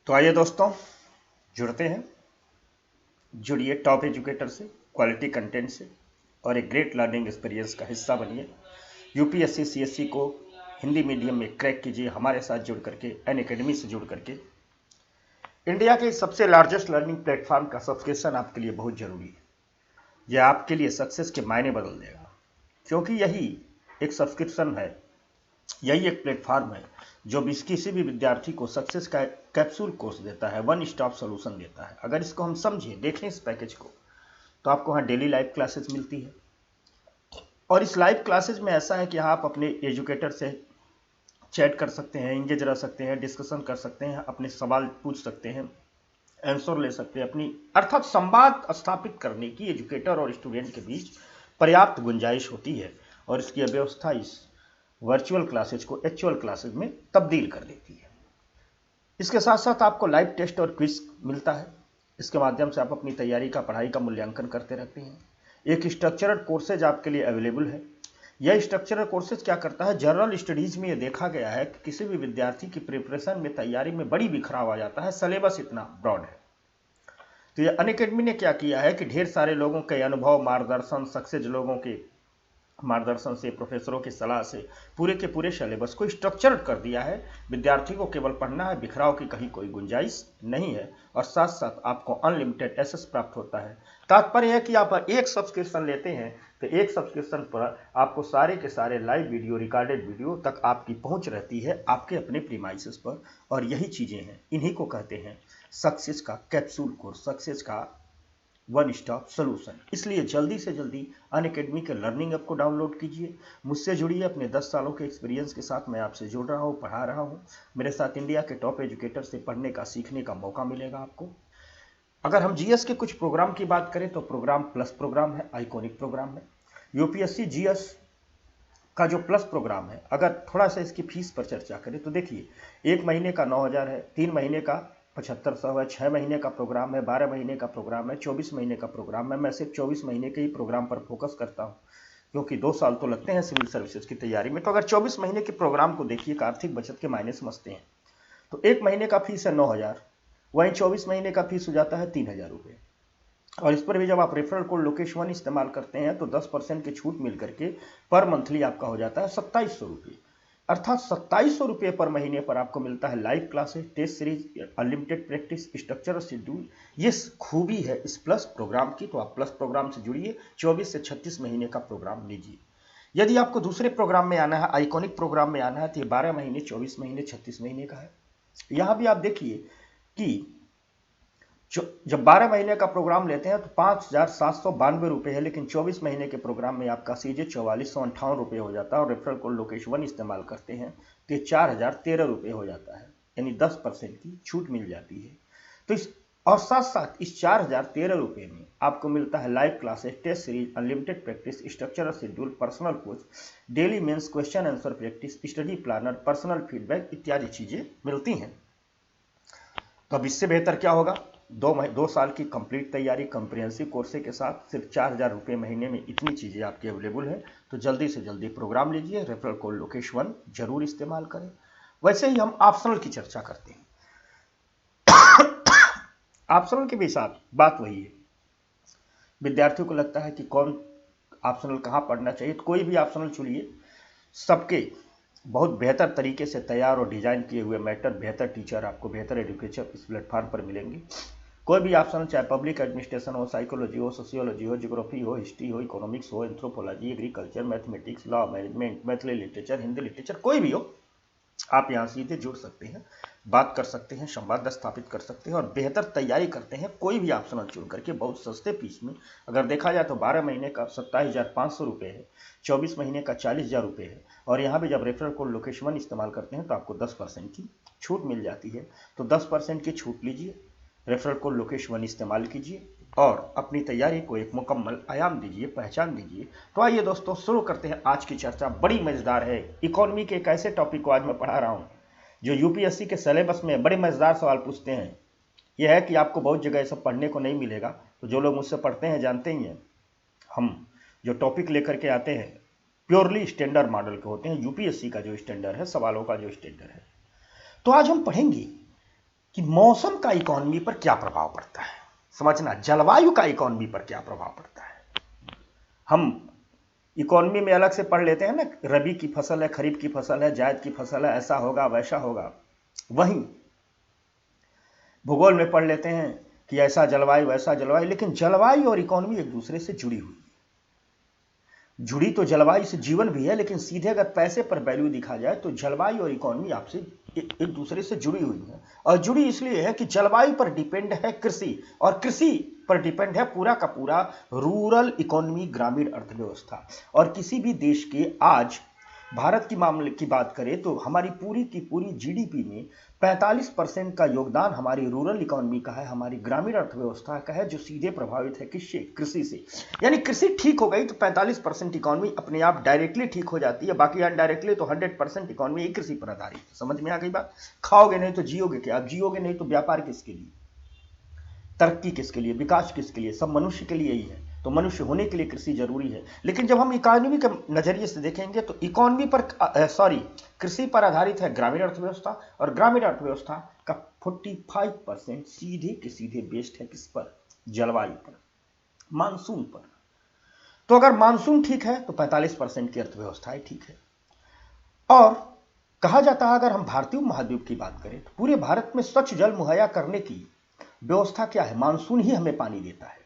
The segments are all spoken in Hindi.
तो आइए दोस्तों, जुड़ते हैं। जुड़िए टॉप एजुकेटर से, क्वालिटी कंटेंट से और एक ग्रेट लर्निंग एक्सपीरियंस का हिस्सा बनिए। यूपीएससी सीएससी को हिंदी मीडियम में क्रैक कीजिए हमारे साथ जुड़ करके, एन अकेडमी से जुड़ करके। इंडिया के सबसे लार्जेस्ट लर्निंग प्लेटफॉर्म का सब्सक्रिप्शन आपके लिए बहुत जरूरी है। यह आपके लिए सक्सेस के मायने बदल देगा, क्योंकि यही एक सब्सक्रिप्शन है, यही एक प्लेटफॉर्म है जो किसी भी विद्यार्थी को सक्सेस का कैप्सूल कोर्स देता है, वन स्टॉप सॉल्यूशन देता है। अगर इसको हम समझें, देखें इस पैकेज को, तो आपको वहाँ डेली लाइव क्लासेस मिलती है। और इस लाइव क्लासेस में ऐसा है कि आप अपने एजुकेटर से चैट कर सकते हैं, इंगेज रह सकते हैं, डिस्कशन कर सकते हैं, अपने सवाल पूछ सकते हैं, आंसर ले सकते हैं अपनी, अर्थात संवाद स्थापित करने की एजुकेटर और स्टूडेंट के बीच पर्याप्त गुंजाइश होती है। और इसकी व्यवस्था इस वर्चुअल क्लासेज को एक्चुअल क्लासेज में तब्दील कर देती है। इसके साथ साथ आपको लाइव टेस्ट और क्विज मिलता है। इसके माध्यम से आप अपनी तैयारी का, पढ़ाई का मूल्यांकन करते रहते हैं। एक स्ट्रक्चर्ड कोर्सेज आपके लिए अवेलेबल है। यह स्ट्रक्चर्ड कोर्सेज क्या करता है, जनरल स्टडीज में यह देखा गया है कि किसी भी विद्यार्थी की प्रिपरेशन में, तैयारी में बड़ी बिखराव आ जाता है, सिलेबस इतना ब्रॉड है। तो यह अनअकैडमी ने क्या किया है कि ढेर सारे लोगों के अनुभव, मार्गदर्शन, सक्सेस लोगों के मार्गदर्शन से, प्रोफेसरों की सलाह से पूरे के पूरे सिलेबस को स्ट्रक्चर्ड कर दिया है। विद्यार्थी को केवल पढ़ना है, बिखराव की कहीं कोई गुंजाइश नहीं है। और साथ साथ आपको अनलिमिटेड एक्सेस प्राप्त होता है। तात्पर्य है कि आप एक सब्सक्रिप्शन लेते हैं तो एक सब्सक्रिप्शन पर आपको सारे के सारे लाइव वीडियो, रिकॉर्डेड वीडियो तक आपकी पहुंच रहती है आपके अपने प्रीमाइसेस पर। और यही चीजें हैं, इन्हीं को कहते हैं सक्सेस का कैप्सूल कोर्स, सक्सेस का वन स्टॉप सोल्यूशन। इसलिए जल्दी से जल्दी अनअकैडमी के लर्निंग ऐप को डाउनलोड कीजिए, मुझसे जुड़िए। अपने 10 सालों के एक्सपीरियंस के साथ मैं आपसे जुड़ रहा हूँ, पढ़ा रहा हूँ। मेरे साथ इंडिया के टॉप एजुकेटर से पढ़ने का, सीखने का मौका मिलेगा आपको। अगर हम जीएस के कुछ प्रोग्राम की बात करें तो प्रोग्राम प्लस प्रोग्राम है, आइकॉनिक प्रोग्राम है। यूपीएससी जीएस का जो प्लस प्रोग्राम है, अगर थोड़ा सा इसकी फीस पर चर्चा करें तो देखिए, 1 महीने का 9,000 है, 3 महीने का 7500 है, 6 महीने का प्रोग्राम है, 12 महीने का प्रोग्राम है, 24 महीने का प्रोग्राम है। मैं सिर्फ 24 महीने के ही प्रोग्राम पर फोकस करता हूँ, क्योंकि 2 साल तो लगते हैं सिविल सर्विसेज की तैयारी में। तो अगर 24 महीने के प्रोग्राम को देखिए, आर्थिक बचत के मायने समझते हैं, तो 1 महीने का फीस है 9,000, वहीं 24 महीने का फीस हो जाता है 3,000 रुपये। और इस पर भी जब आप रेफरल कोड लोकेश1 इस्तेमाल करते हैं तो 10% की छूट मिल करके पर मंथली आपका हो जाता है 2700 रुपये। अर्थात 2700 रुपये पर महीने पर आपको मिलता है live classes, test series, unlimited practice, structure schedule. ये खूबी है इस प्लस प्रोग्राम की। तो आप प्लस प्रोग्राम से जुड़िए, 24 से 36 महीने का प्रोग्राम लीजिए। यदि आपको दूसरे प्रोग्राम में आना है, आइकॉनिक प्रोग्राम में आना है, तो ये 12 महीने, 24 महीने, 36 महीने का है। यहाँ भी आप देखिए कि जब 12 महीने का प्रोग्राम लेते हैं तो 5,792 रुपये है, लेकिन 24 महीने के प्रोग्राम में आपका सीधे 4458 रुपये हो जाता है। और रेफरल कोड लोकेश1 इस्तेमाल करते हैं तो ये 4,013 रुपये हो जाता है, यानी 10% की छूट मिल जाती है। तो इस और साथ साथ इस 4,013 रुपये में आपको मिलता है live classes, test series, unlimited practice, structural schedule, personal coach, daily mains question answer practice, study planner, personal feedback इत्यादि चीजें मिलती हैं। तो अब इससे बेहतर क्या होगा, 2 साल की कंप्लीट तैयारी कंप्रिहेंसिव कोर्स के साथ सिर्फ 4,000 रुपये महीने में इतनी चीज़ें आपकी अवेलेबल है। तो जल्दी से जल्दी प्रोग्राम लीजिए, रेफरल कोड लोकेश1 जरूर इस्तेमाल करें। वैसे ही हम ऑप्शनल की चर्चा करते हैं। ऑप्शनल के भी साथ बात वही है, विद्यार्थियों को लगता है कि कौन ऑप्शनल कहाँ पढ़ना चाहिए, तो कोई भी ऑप्शनल चुनिए। सबके बहुत बेहतर तरीके से तैयार और डिजाइन किए हुए मैटर, बेहतर टीचर, आपको बेहतर एजुकेशन इस प्लेटफॉर्म पर मिलेंगे। कोई भी ऑप्शन, चाहे पब्लिक एडमिनिस्ट्रेशन हो, साइकोलॉजी हो, सोशियोलॉजी हो, ज्योग्राफी हो, हिस्ट्री हो, इकोनॉमिक्स हो, anthropology, agriculture, mathematics, law, management, Maithili literature, Hindi literature, कोई भी हो, आप यहाँ सीधे जुड़ सकते हैं, बात कर सकते हैं, संवाद स्थापित कर सकते हैं और बेहतर तैयारी करते हैं कोई भी ऑप्शनल चुन करके बहुत सस्ते फीस में। अगर देखा जाए तो 12 महीने का 27,500 रुपये है, 24 महीने का 40,000 रुपये है। और यहाँ भी जब रेफरल कोड लोकेश1 इस्तेमाल करते हैं तो आपको 10% की छूट मिल जाती है। तो 10% की छूट लीजिए, रेफरल कोड लोकेश1 इस्तेमाल कीजिए और अपनी तैयारी को एक मुकम्मल आयाम दीजिए, पहचान दीजिए। तो आइए दोस्तों, शुरू करते हैं आज की चर्चा। बड़ी मजेदार है। इकोनॉमी के एक ऐसे टॉपिक को आज मैं पढ़ा रहा हूँ जो यूपीएससी के सिलेबस में बड़े मजेदार सवाल पूछते हैं। यह है कि आपको बहुत जगह सब पढ़ने को नहीं मिलेगा। तो जो लोग मुझसे पढ़ते हैं जानते ही हैं, हम जो टॉपिक लेकर के आते हैं प्योरली स्टैंडर्ड मॉडल के होते हैं। यूपीएससी का जो स्टैंडर्ड है, सवालों का जो स्टैंडर्ड है। तो आज हम पढ़ेंगे कि मौसम का इकोनॉमी पर क्या प्रभाव पड़ता है। समझना, जलवायु का इकोनॉमी पर क्या प्रभाव पड़ता है। हम इकोनॉमी में अलग से पढ़ लेते हैं ना, रबी की फसल है, खरीफ की फसल है, जायद की फसल है, ऐसा होगा वैसा होगा। वहीं भूगोल में पढ़ लेते हैं कि ऐसा जलवायु वैसा जलवायु, लेकिन जलवायु और इकोनॉमी एक दूसरे से जुड़ी हुई है। जुड़ी तो जलवायु से जीवन भी है, लेकिन सीधे अगर पैसे पर वैल्यू दिखा जाए तो जलवायु और इकोनॉमी आपसे एक दूसरे से जुड़ी हुई है। और जुड़ी इसलिए है कि जलवायु पर डिपेंड है कृषि, और कृषि पर डिपेंड है पूरा का पूरा रूरल इकोनॉमी, ग्रामीण अर्थव्यवस्था। और किसी भी देश के, आज भारत की मामले की बात करें तो हमारी पूरी की पूरी जीडीपी में 45% का योगदान हमारी रूरल इकोनॉमी का है, हमारी ग्रामीण अर्थव्यवस्था का है, जो सीधे प्रभावित है किससे? कृषि से। यानी कृषि ठीक हो गई तो 45% इकोनॉमी अपने आप डायरेक्टली ठीक हो जाती है, बाकी अनडायरेक्टली तो 100% इकोनॉमी ही कृषि पर आधारित है। समझ में आ गई बात? खाओगे नहीं तो जियोगे क्या? आप जियोगे नहीं तो व्यापार किसके लिए, तरक्की किसके लिए, विकास किसके लिए? सब मनुष्य के लिए ही है। तो मनुष्य होने के लिए कृषि जरूरी है। लेकिन जब हम इकोनॉमी के नजरिए से देखेंगे तो इकोनॉमी पर कृषि पर आधारित है ग्रामीण अर्थव्यवस्था, और ग्रामीण अर्थव्यवस्था का 45% सीधे के सीधे बेस्ड है किस पर? जलवायु पर, मानसून पर। तो अगर मानसून ठीक है तो 45% की अर्थव्यवस्था ठीक है। और कहा जाता है, अगर हम भारतीय महाद्वीप की बात करें तो पूरे भारत में स्वच्छ जल मुहैया करने की व्यवस्था क्या है? मानसून ही हमें पानी देता है।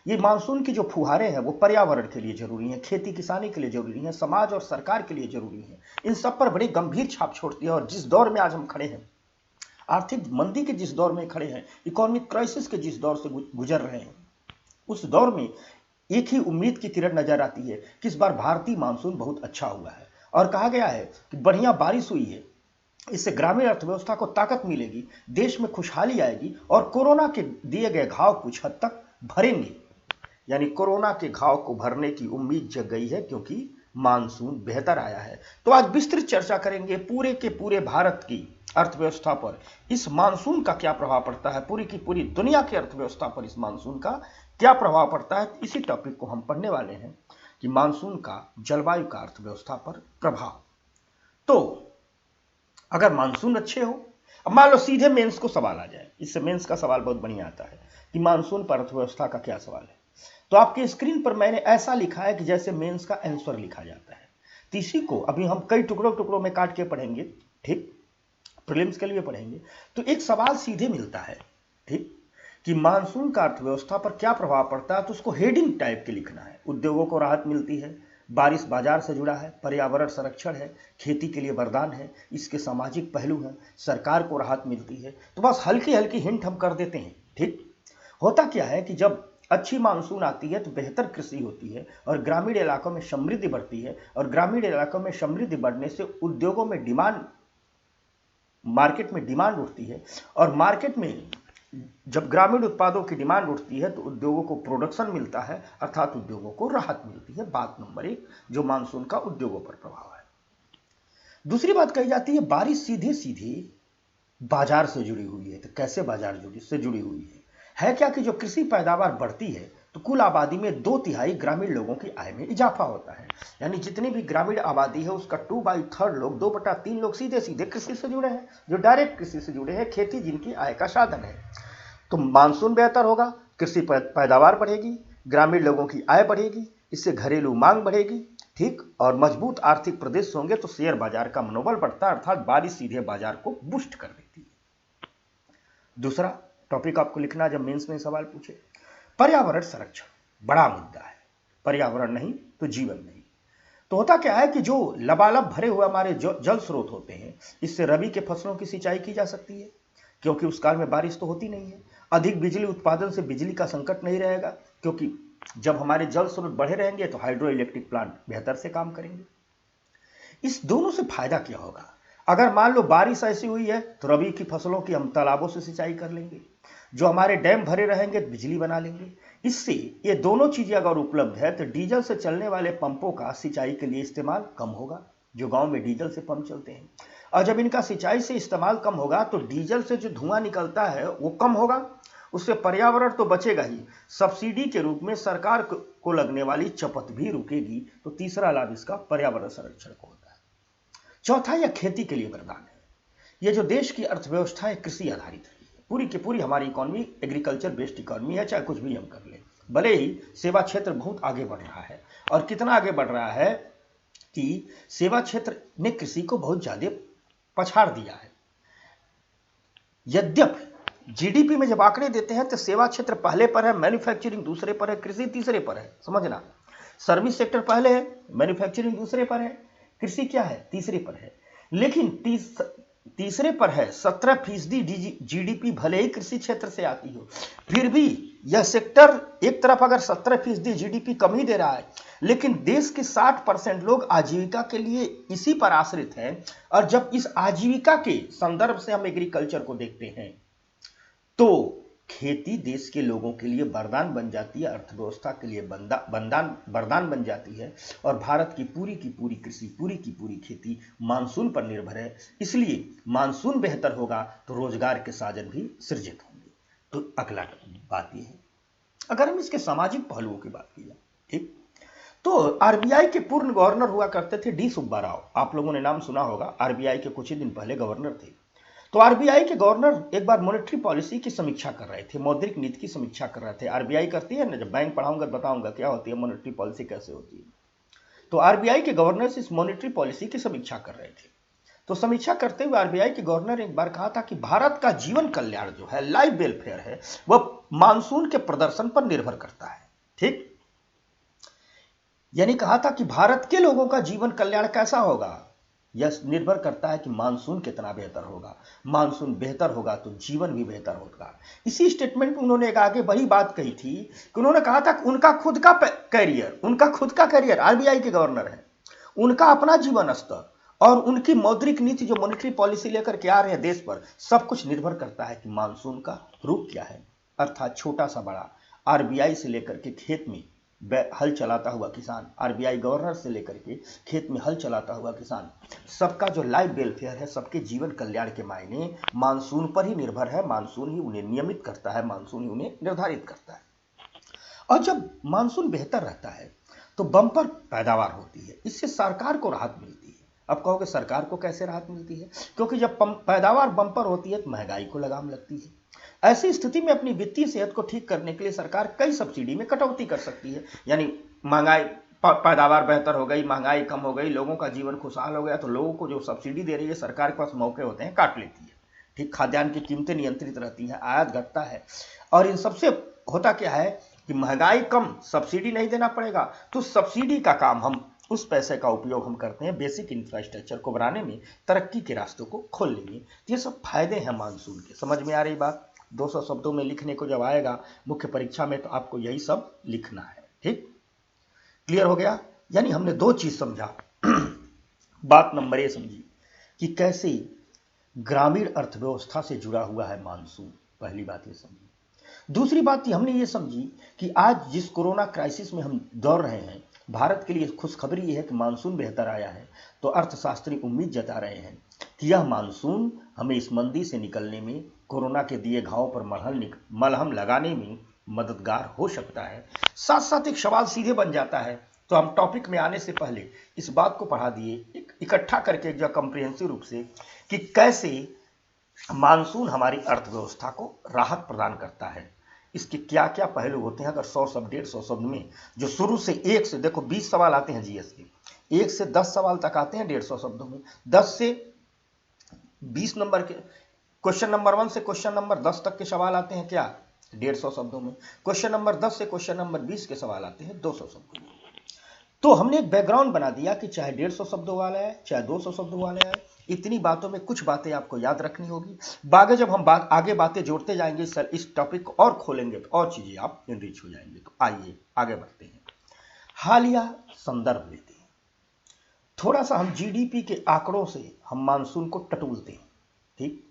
ये मानसून की जो फुहारे हैं वो पर्यावरण के लिए जरूरी हैं, खेती किसानी के लिए जरूरी हैं, समाज और सरकार के लिए जरूरी हैं। इन सब पर बड़ी गंभीर छाप छोड़ती है। और जिस दौर में आज हम खड़े हैं, आर्थिक मंदी के जिस दौर में खड़े हैं, इकोनॉमिक क्राइसिस के जिस दौर से गुजर रहे हैं, उस दौर में एक ही उम्मीद की किरण नजर आती है कि इस बार भारतीय मानसून बहुत अच्छा हुआ है। और कहा गया है कि बढ़िया बारिश हुई है, इससे ग्रामीण अर्थव्यवस्था को ताकत मिलेगी, देश में खुशहाली आएगी, और कोरोना के दिए गए घाव कुछ हद तक भरेंगे। यानी कोरोना के घाव को भरने की उम्मीद जग गई है, क्योंकि मानसून बेहतर आया है। तो आज विस्तृत चर्चा करेंगे पूरे के पूरे भारत की अर्थव्यवस्था पर इस मानसून का क्या प्रभाव पड़ता है, पूरी की पूरी दुनिया की अर्थव्यवस्था पर इस मानसून का क्या प्रभाव पड़ता है। इसी टॉपिक को हम पढ़ने वाले हैं कि मानसून का जलवायु का अर्थव्यवस्था पर प्रभाव। तो अगर मानसून अच्छे हो, अब मान लो सीधे मेंस को सवाल आ जाए, इससे मेंस का सवाल बहुत बढ़िया आता है कि मानसून पर अर्थव्यवस्था का क्या सवाल है। तो आपकी स्क्रीन पर मैंने ऐसा लिखा है कि जैसे मेंस का आंसर लिखा जाता है। तो इसी को अभी हम कई टुकड़ों टुकड़ों में काट के पढ़ेंगे, ठीक, प्रीलिम्स के लिए पढ़ेंगे। तो एक सवाल सीधे मिलता है, ठीक, कि मानसून का अर्थव्यवस्था पर क्या प्रभाव पड़ता है। तो उसको हेडिंग टाइप के लिखना है। उद्योगों को राहत मिलती है, बारिश बाजार से जुड़ा है, पर्यावरण संरक्षण है, खेती के लिए वरदान है, इसके सामाजिक पहलू हैं, सरकार को राहत मिलती है। तो बस हल्की हल्की हिंट हम कर देते हैं, ठीक। होता क्या है कि जब अच्छी मानसून आती है तो बेहतर कृषि होती है, और ग्रामीण इलाकों में समृद्धि बढ़ती है, और ग्रामीण इलाकों में समृद्धि बढ़ने से उद्योगों में डिमांड, मार्केट में डिमांड उठती है, और मार्केट में जब ग्रामीण उत्पादों की डिमांड उठती है तो उद्योगों को प्रोडक्शन मिलता है, अर्थात उद्योगों को राहत मिलती है। बात नंबर एक, जो मानसून का उद्योगों पर प्रभाव है। दूसरी बात कही जाती है, बारिश सीधे सीधे बाजार से जुड़ी हुई है। तो कैसे बाजार से जुड़ी हुई है क्या कि जो कृषि पैदावार बढ़ती है तो कुल आबादी में 2/3 ग्रामीण लोगों की आय में इजाफा होता है। यानी जितनी भी ग्रामीण आबादी है उसका 2/3 लोग, 2/3 लोग सीधे सीधे कृषि से जुड़े हैं, जो डायरेक्ट कृषि से जुड़े हैं, खेती जिनकी आय का साधन है। तो मानसून बेहतर होगा, कृषि पैदावार बढ़ेगी, ग्रामीण लोगों की आय बढ़ेगी, इससे घरेलू मांग बढ़ेगी, ठीक, और मजबूत आर्थिक प्रदेश होंगे तो शेयर बाजार का मनोबल बढ़ता है, अर्थात बारिश सीधे बाजार को बूस्ट कर देती है। दूसरा टॉपिक आपको लिखना जब मेंस में सवाल पूछे, पर्यावरण संरक्षण बड़ा मुद्दा है। पर्यावरण नहीं तो जीवन नहीं। तो होता क्या है कि जो लबालब भरे हुए हमारे जल स्रोत होते हैं, इससे रबी के फसलों की सिंचाई की जा सकती है, क्योंकि उस काल में बारिश तो होती नहीं है। अधिक बिजली उत्पादन से बिजली का संकट नहीं रहेगा, क्योंकि जब हमारे जल स्रोत बढ़े रहेंगे तो हाइड्रो इलेक्ट्रिक प्लांट बेहतर से काम करेंगे। इस दोनों से फायदा क्या होगा? अगर मान लो बारिश ऐसी हुई है तो रबी की फसलों की हम तालाबों से सिंचाई कर लेंगे, जो हमारे डैम भरे रहेंगे तो बिजली बना लेंगे। इससे ये दोनों चीजें अगर उपलब्ध है तो डीजल से चलने वाले पंपों का सिंचाई के लिए इस्तेमाल कम होगा, जो गांव में डीजल से पंप चलते हैं। और जब इनका सिंचाई से इस्तेमाल कम होगा तो डीजल से जो धुआं निकलता है वो कम होगा, उससे पर्यावरण तो बचेगा ही, सब्सिडी के रूप में सरकार को लगने वाली चपत भी रुकेगी। तो तीसरा लाभ इसका पर्यावरण संरक्षण को होता है। चौथा, यह खेती के लिए वरदान है। यह जो देश की अर्थव्यवस्था है कृषि आधारित रही है, पूरी की पूरी हमारी इकोनॉमी एग्रीकल्चर बेस्ड इकोनॉमी है, चाहे कुछ भी हम कर लें। भले ही सेवा क्षेत्र बहुत आगे बढ़ रहा है, और कितना आगे बढ़ रहा है कि सेवा क्षेत्र ने कृषि को बहुत ज्यादा पछाड़ दिया है। यद्यपि जीडीपी में जब आंकड़े देते हैं तो सेवा क्षेत्र पहले पर है, मैन्युफैक्चरिंग दूसरे पर है, कृषि तीसरे पर है। समझना, सर्विस सेक्टर पहले है, मैन्युफैक्चरिंग दूसरे पर है, कृषि क्या है, तीसरे पर है। लेकिन तीसरे पर है 17% जीडीपी, भले ही कृषि क्षेत्र से आती हो, फिर भी यह सेक्टर एक तरफ अगर 17% जीडीपी कम ही दे रहा है, लेकिन देश के 60% लोग आजीविका के लिए इसी पर आश्रित हैं। और जब इस आजीविका के संदर्भ से हम एग्रीकल्चर को देखते हैं तो खेती देश के लोगों के लिए वरदान बन जाती है, अर्थव्यवस्था के लिए वरदान बन जाती है। और भारत की पूरी कृषि, पूरी की पूरी खेती मानसून पर निर्भर है। इसलिए मानसून बेहतर होगा तो रोजगार के साधन भी सृजित होंगे। तो अगला बात यह है, अगर हम इसके सामाजिक पहलुओं की बात की जाए, ठीक, तो आरबीआई के पूर्ण गवर्नर हुआ करते थे डी सुब्बा राव। आप लोगों ने नाम सुना होगा, आरबीआई के कुछ ही दिन पहले गवर्नर थे। तो आरबीआई के गवर्नर एक बार मॉनेटरी पॉलिसी की समीक्षा कर रहे थे, मौद्रिक नीति की समीक्षा कर रहे थे। आरबीआई करती है ना, जब बैंक पढ़ाऊंगा बताऊंगा क्या होती है मॉनेटरी पॉलिसी, कैसे होती है। तो आरबीआई के गवर्नर इस मॉनेटरी पॉलिसी की समीक्षा कर रहे थे। तो समीक्षा करते हुए आरबीआई के गवर्नर ने एक बार कहा था कि भारत का जीवन कल्याण जो है, लाइफ वेलफेयर है, वह मानसून के प्रदर्शन पर निर्भर करता है। ठीक, यानी कहा था कि भारत के लोगों का जीवन कल्याण कैसा होगा, यह निर्भर करता है कि मानसून कितना बेहतर होगा। मानसून बेहतर होगा तो जीवन भी बेहतर होगा। इसी स्टेटमेंट में उन्होंने एक आगे बड़ी बात कही थी कि उन्होंने कहा था कि उनका खुद का कैरियर, आरबीआई के गवर्नर है, उनका अपना जीवन स्तर और उनकी मौद्रिक नीति जो मॉनेटरी पॉलिसी लेकर के आ रहे हैं देश पर, सब कुछ निर्भर करता है कि मानसून का रूप क्या है। अर्थात छोटा सा बड़ा, आरबीआई से लेकर के खेत में हल चलाता हुआ किसान, आरबीआई गवर्नर से लेकर के खेत में हल चलाता हुआ किसान, सबका जो लाइफ वेलफेयर है, सबके जीवन कल्याण के मायने मानसून पर ही निर्भर है। मानसून ही उन्हें नियमित करता है, मानसून ही उन्हें निर्धारित करता है। और जब मानसून बेहतर रहता है तो बम्पर पैदावार होती है, इससे सरकार को राहत मिलती है। अब कहोगे सरकार को कैसे राहत मिलती है? क्योंकि जब पैदावार बम्पर होती है तो महंगाई को लगाम लगती है। ऐसी स्थिति में अपनी वित्तीय सेहत को ठीक करने के लिए सरकार कई सब्सिडी में कटौती कर सकती है। यानी महंगाई, पैदावार बेहतर हो गई, महंगाई कम हो गई, लोगों का जीवन खुशहाल हो गया, तो लोगों को जो सब्सिडी दे रही है सरकार के पास मौके होते हैं, काट लेती है। ठीक, खाद्यान्न की कीमतें नियंत्रित रहती हैं, आयात घटता है। और इन सबसे होता क्या है कि महंगाई कम, सब्सिडी नहीं देना पड़ेगा, तो सब्सिडी का काम, हम उस पैसे का उपयोग हम करते हैं बेसिक इंफ्रास्ट्रक्चर को बनाने में, तरक्की के रास्तों को खोलने में। ये सब फायदे हैं मानसून के। समझ में आ रही बात? 200 शब्दों में लिखने को जब आएगा मुख्य परीक्षा में तो आपको यही सब लिखना है। ठीक, क्लियर हो गया? यानी हमने दो चीज समझा। बात नंबर 1 समझी कि कैसे ग्रामीण अर्थव्यवस्था से जुड़ा हुआ है मानसून, पहली बात ये समझी। दूसरी बात हमने ये समझी कि आज जिस कोरोना क्राइसिस में हम दौड़ रहे हैं, भारत के लिए खुशखबरी यह है कि मानसून बेहतर आया है। तो अर्थशास्त्री उम्मीद जता रहे हैं कि यह मानसून हमें इस मंदी से निकलने में, कोरोना के दिए घावों पर मलहम लगाने में मददगार हो सकता है। साथ साथ एक सवाल सीधे बन जाता है, तो हम टॉपिक में आने से पहले इस बात को पढ़ा दिए इकट्ठा करके एक जगह कंप्रिहेंसिव रूप से, कि कैसे मानसून हमारी अर्थव्यवस्था को राहत प्रदान करता है। इसके क्या क्या पहलू होते हैं। अगर 100 शब्द 150 शब्द में, जो शुरू से 1 से, देखो 20 सवाल आते हैं जीएस के, 1 से 10 सवाल तक आते हैं 150 शब्दों में। 10 से 20 नंबर के क्वेश्चन नंबर 1 से क्वेश्चन नंबर 10 तक के सवाल आते हैं क्या, 150 शब्दों में। क्वेश्चन नंबर 10 से क्वेश्चन नंबर 20 के सवाल आते हैं 200 शब्दों में। तो हमने एक बैकग्राउंड बना दिया कि चाहे 150 शब्दों वाला है, चाहे 200 शब्दों वाला है, इतनी बातों में कुछ बातें आपको याद रखनी होगी। बागे जब हम आगे बातें जोड़ते जाएंगे सर, इस टॉपिक को और खोलेंगे तो और चीजें आप इनरिच हो जाएंगे। तो आइए आगे बढ़ते हैं, हालिया संदर्भ लेते हैं। थोड़ा सा हम जीडीपी के आंकड़ों से हम मानसून को टटोलते हैं। ठीक,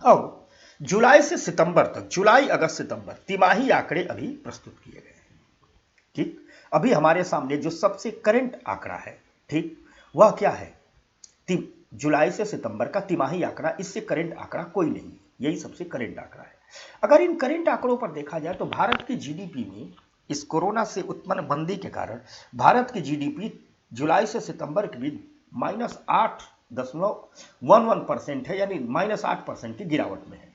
अब जुलाई से सितंबर तक, जुलाई अगस्त सितंबर तिमाही आंकड़े अभी प्रस्तुत किए गए हैं। ठीक, अभी हमारे सामने जो सबसे करंट आंकड़ा है, ठीक, वह क्या है, जुलाई से सितंबर का तिमाही आंकड़ा। इससे करंट आंकड़ा कोई नहीं, यही सबसे करंट आंकड़ा है। अगर इन करंट आंकड़ों पर देखा जाए तो भारत की जीडीपी में इस कोरोना से उत्पन्न मंदी के कारण भारत की जीडीपी जुलाई से सितंबर के बीच -8.11% है, यानी -8% की गिरावट में है।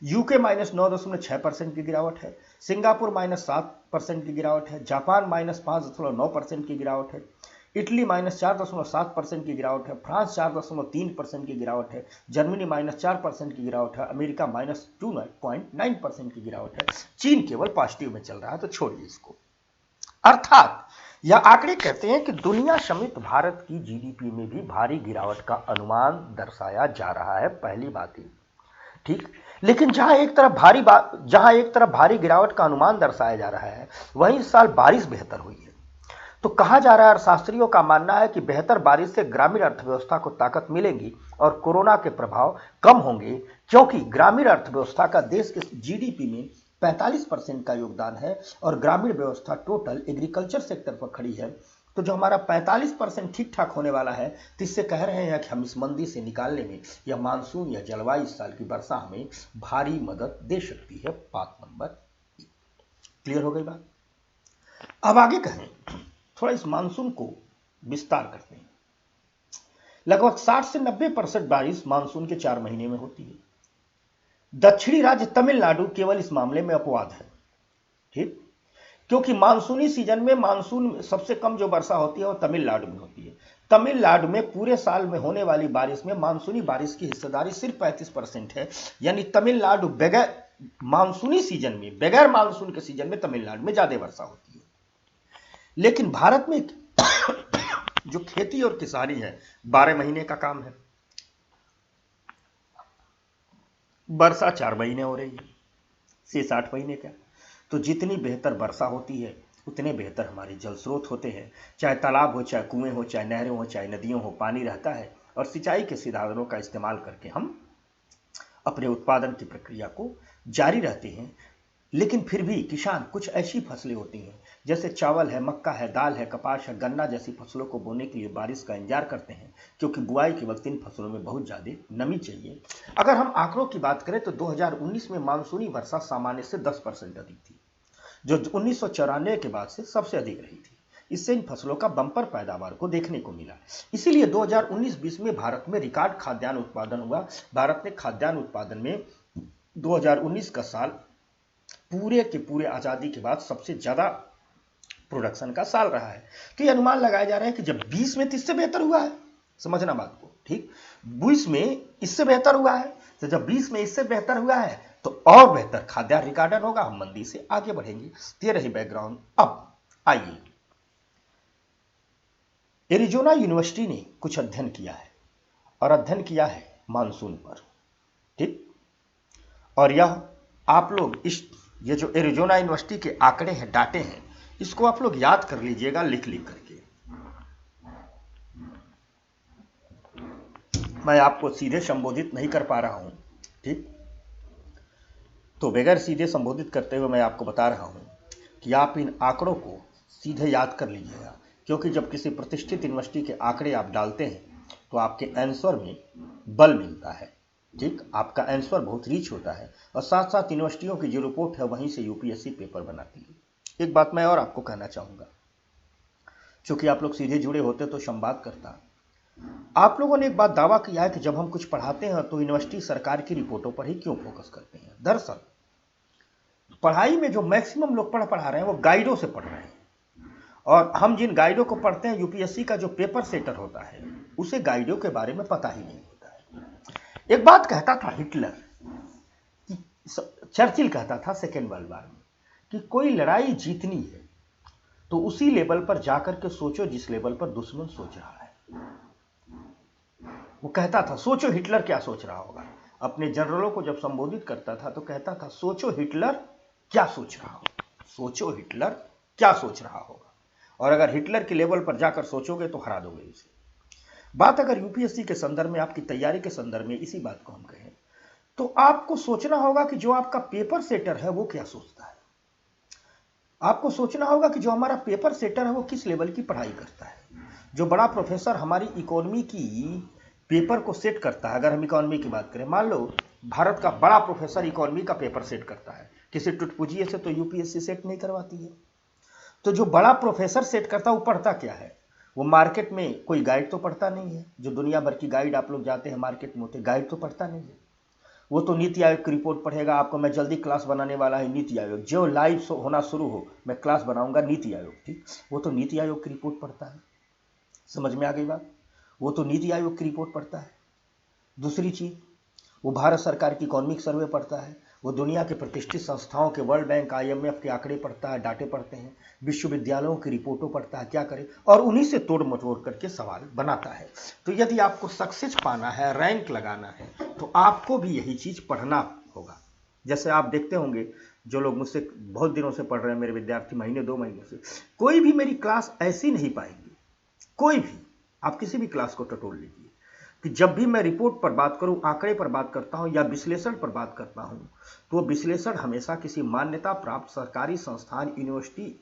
यूके -9.6% की गिरावट है, सिंगापुर -7% की गिरावट है, जापान -5.9% की गिरावट है, इटली -4.7% की गिरावट है, फ्रांस 4.3% की गिरावट है, जर्मनी -4% की गिरावट है, अमेरिका -2.9% की गिरावट है, चीन केवल पॉजिटिव में चल रहा है। तो छोड़िए इसको। अर्थात यह आंकड़े कहते हैं कि दुनिया समेत भारत की जीडीपी में भी भारी गिरावट का अनुमान दर्शाया जा रहा है। पहली बात ही ठीक, लेकिन जहां एक तरफ भारी गिरावट का अनुमान दर्शाया जा रहा है, वहीं इस साल बारिश बेहतर हुई है। तो कहा जा रहा है, अर्थशास्त्रियों का मानना है कि बेहतर बारिश से ग्रामीण अर्थव्यवस्था को ताकत मिलेगी और कोरोना के प्रभाव कम होंगे, क्योंकि ग्रामीण अर्थव्यवस्था का देश के जीडीपी में 45% का योगदान है और ग्रामीण व्यवस्था टोटल एग्रीकल्चर सेक्टर पर खड़ी है। तो जो हमारा 45% ठीक ठाक होने वाला है, तो इससे कह रहे हैं कि हम इस मंदी से निकालने में यह मानसून या जलवायु इस साल की वर्षा हमें भारी मदद दे सकती है। बात नंबर क्लियर हो गई बात। अब आगे कहें, थोड़ा इस मानसून को विस्तार करते हैं। लगभग 60 से 90% बारिश मानसून के 4 महीने में होती है। दक्षिणी राज्य तमिलनाडु केवल इस मामले में अपवाद है, ठीक, क्योंकि मानसूनी सीजन में मानसून सबसे कम जो वर्षा होती है वो तमिलनाडु में होती है। तमिलनाडु में पूरे साल में होने वाली बारिश में मानसूनी बारिश की हिस्सेदारी सिर्फ 35% है। यानी तमिलनाडु बगैर मानसूनी सीजन में, बगैर मानसून के सीजन में तमिलनाडु में ज्यादा वर्षा होती है। लेकिन भारत में जो खेती और किसानी है 12 महीने का काम है, वर्षा 4 महीने हो रही है, शेष 8 महीने का। तो जितनी बेहतर वर्षा होती है उतने बेहतर हमारे जल स्रोत होते हैं, चाहे तालाब हो, चाहे कुएं हो, चाहे नहरें हो, चाहे नदियों हो, पानी रहता है और सिंचाई के साधनों का इस्तेमाल करके हम अपने उत्पादन की प्रक्रिया को जारी रहते हैं। लेकिन फिर भी किसान कुछ ऐसी फसलें होती हैं, जैसे चावल है, मक्का है, दाल है, कपास है, गन्ना जैसी फसलों को बोने के लिए बारिश का इंतजार करते हैं, क्योंकि बुआई के वक्त इन फसलों में बहुत ज़्यादा नमी चाहिए। अगर हम आंकड़ों की बात करें तो 2019 में मानसूनी वर्षा सामान्य से 10% अधिक थी, जो 1994 के बाद से सबसे अधिक रही थी। इससे इन फसलों का बम्पर पैदावार को देखने को मिला। इसीलिए 2019-20 में भारत में रिकॉर्ड खाद्यान्न उत्पादन हुआ। भारत ने खाद्यान्न उत्पादन में 2019 का साल पूरे के पूरे आजादी के बाद सबसे ज्यादा प्रोडक्शन का साल रहा है। तो ये अनुमान लगाया जा रहा है कि जब 20 में तो इससे बेहतर हुआ है, समझना बात को, ठीक, 20 में इससे बेहतर हुआ है, तो जब 20 में इससे बेहतर हुआ है तो और बेहतर खाद्यान्न रिकॉर्डन होगा, हम मंदी से आगे बढ़ेंगे। ये रही बैकग्राउंड। अब आइए, एरिजोना यूनिवर्सिटी ने कुछ अध्ययन किया है और अध्ययन किया है मानसून पर, ठीक, और यह आप लोग ये जो एरिजोना यूनिवर्सिटी के आंकड़े हैं, डाटे हैं, इसको आप लोग याद कर लीजिएगा लिख करके। मैं आपको सीधे संबोधित नहीं कर पा रहा हूं, ठीक, तो बगैर सीधे संबोधित करते हुए मैं आपको बता रहा हूं कि आप इन आंकड़ों को सीधे याद कर लीजिएगा, क्योंकि जब किसी प्रतिष्ठित यूनिवर्सिटी के आंकड़े आप डालते हैं तो आपके आंसर में बल मिलता है, ठीक, आपका आंसर बहुत रीच होता है और साथ साथ यूनिवर्सिटियों की जो रिपोर्ट है वहीं से यूपीएससी पेपर बनाती है। एक बात मैं और आपको कहना चाहूंगा, क्योंकि आप लोग सीधे जुड़े होते तो संवाद करता। आप लोगों ने एक बात दावा किया है कि जब हम कुछ पढ़ाते हैं तो यूनिवर्सिटी सरकार की रिपोर्टों पर ही क्यों फोकस करते हैं। दरअसल पढ़ाई में जो मैक्सिमम लोग पढ़ा रहे हैं वो गाइडों से पढ़ रहे हैं, और हम जिन गाइडों को पढ़ते हैं, यूपीएससी का जो पेपर सेटर होता है उसे गाइडों के बारे में पता ही नहीं होता है। एक बात कहता था हिटलर, चर्चिल कहता था सेकेंड वर्ल्ड वॉर में, कि कोई लड़ाई जीतनी है तो उसी लेवल पर जाकर के सोचो जिस लेवल पर दुश्मन सोच रहा है। वो कहता था, सोचो हिटलर क्या सोच रहा होगा। अपने जनरलों को जब संबोधित करता था तो कहता था, सोचो हिटलर क्या सोच रहा होगा, सोचो हिटलर क्या सोच रहा होगा, और अगर हिटलर के लेवल पर जाकर सोचोगे तो हरा दोगे उसे। बात अगर यूपीएससी के संदर्भ में, आपकी तैयारी के संदर्भ में इसी बात को हम कहें, तो आपको सोचना होगा कि जो आपका पेपर सेटर है वो क्या सोचता है। आपको सोचना होगा कि जो हमारा पेपर सेटर है वो किस लेवल की पढ़ाई करता है। जो बड़ा प्रोफेसर हमारी इकोनॉमी की पेपर को सेट करता है, अगर हम इकोनॉमी की बात करें, मान लो भारत का बड़ा प्रोफेसर इकोनॉमी का पेपर सेट करता है, किसी टुटपुजिए से तो यूपीएससी सेट नहीं करवाती है। तो जो बड़ा प्रोफेसर सेट करता है वो पढ़ता क्या है, वो मार्केट में कोई गाइड तो पढ़ता नहीं है। जो दुनिया भर की गाइड आप लोग जाते हैं मार्केट में होते, गाइड तो पढ़ता नहीं है। वो तो नीति आयोग की रिपोर्ट पढ़ेगा। आपको मैं जल्दी क्लास बनाने वाला है नीति आयोग, जो लाइव होना शुरू हो मैं क्लास बनाऊंगा नीति आयोग, ठीक। वो तो नीति आयोग की रिपोर्ट पढ़ता है, समझ में आ गई बात। वो तो नीति आयोग की रिपोर्ट पढ़ता है। दूसरी चीज, वो भारत सरकार की इकोनॉमिक सर्वे पढ़ता है, वो दुनिया के प्रतिष्ठित संस्थाओं के वर्ल्ड बैंक IMF के आंकड़े पढ़ता है, डाटे पढ़ते हैं, विश्वविद्यालयों की रिपोर्टों पढ़ता है, क्या करे, और उन्हीं से तोड़ मटोड़ करके सवाल बनाता है। तो यदि आपको सक्सेस पाना है, रैंक लगाना है, तो आपको भी यही चीज पढ़ना होगा। जैसे आप देखते होंगे जो लोग मुझसे बहुत दिनों से पढ़ रहे हैं, मेरे विद्यार्थी महीने 2 महीने से, कोई भी मेरी क्लास ऐसी नहीं पाएंगे, कोई भी। आप किसी भी क्लास को टटोल लीजिए कि जब भी मैं रिपोर्ट पर बात करूं, आंकड़े पर बात करता हूं या विश्लेषण पर बात करता हूं, तो विश्लेषण हमेशा किसी मान्यता प्राप्त सरकारी संस्थान, यूनिवर्सिटी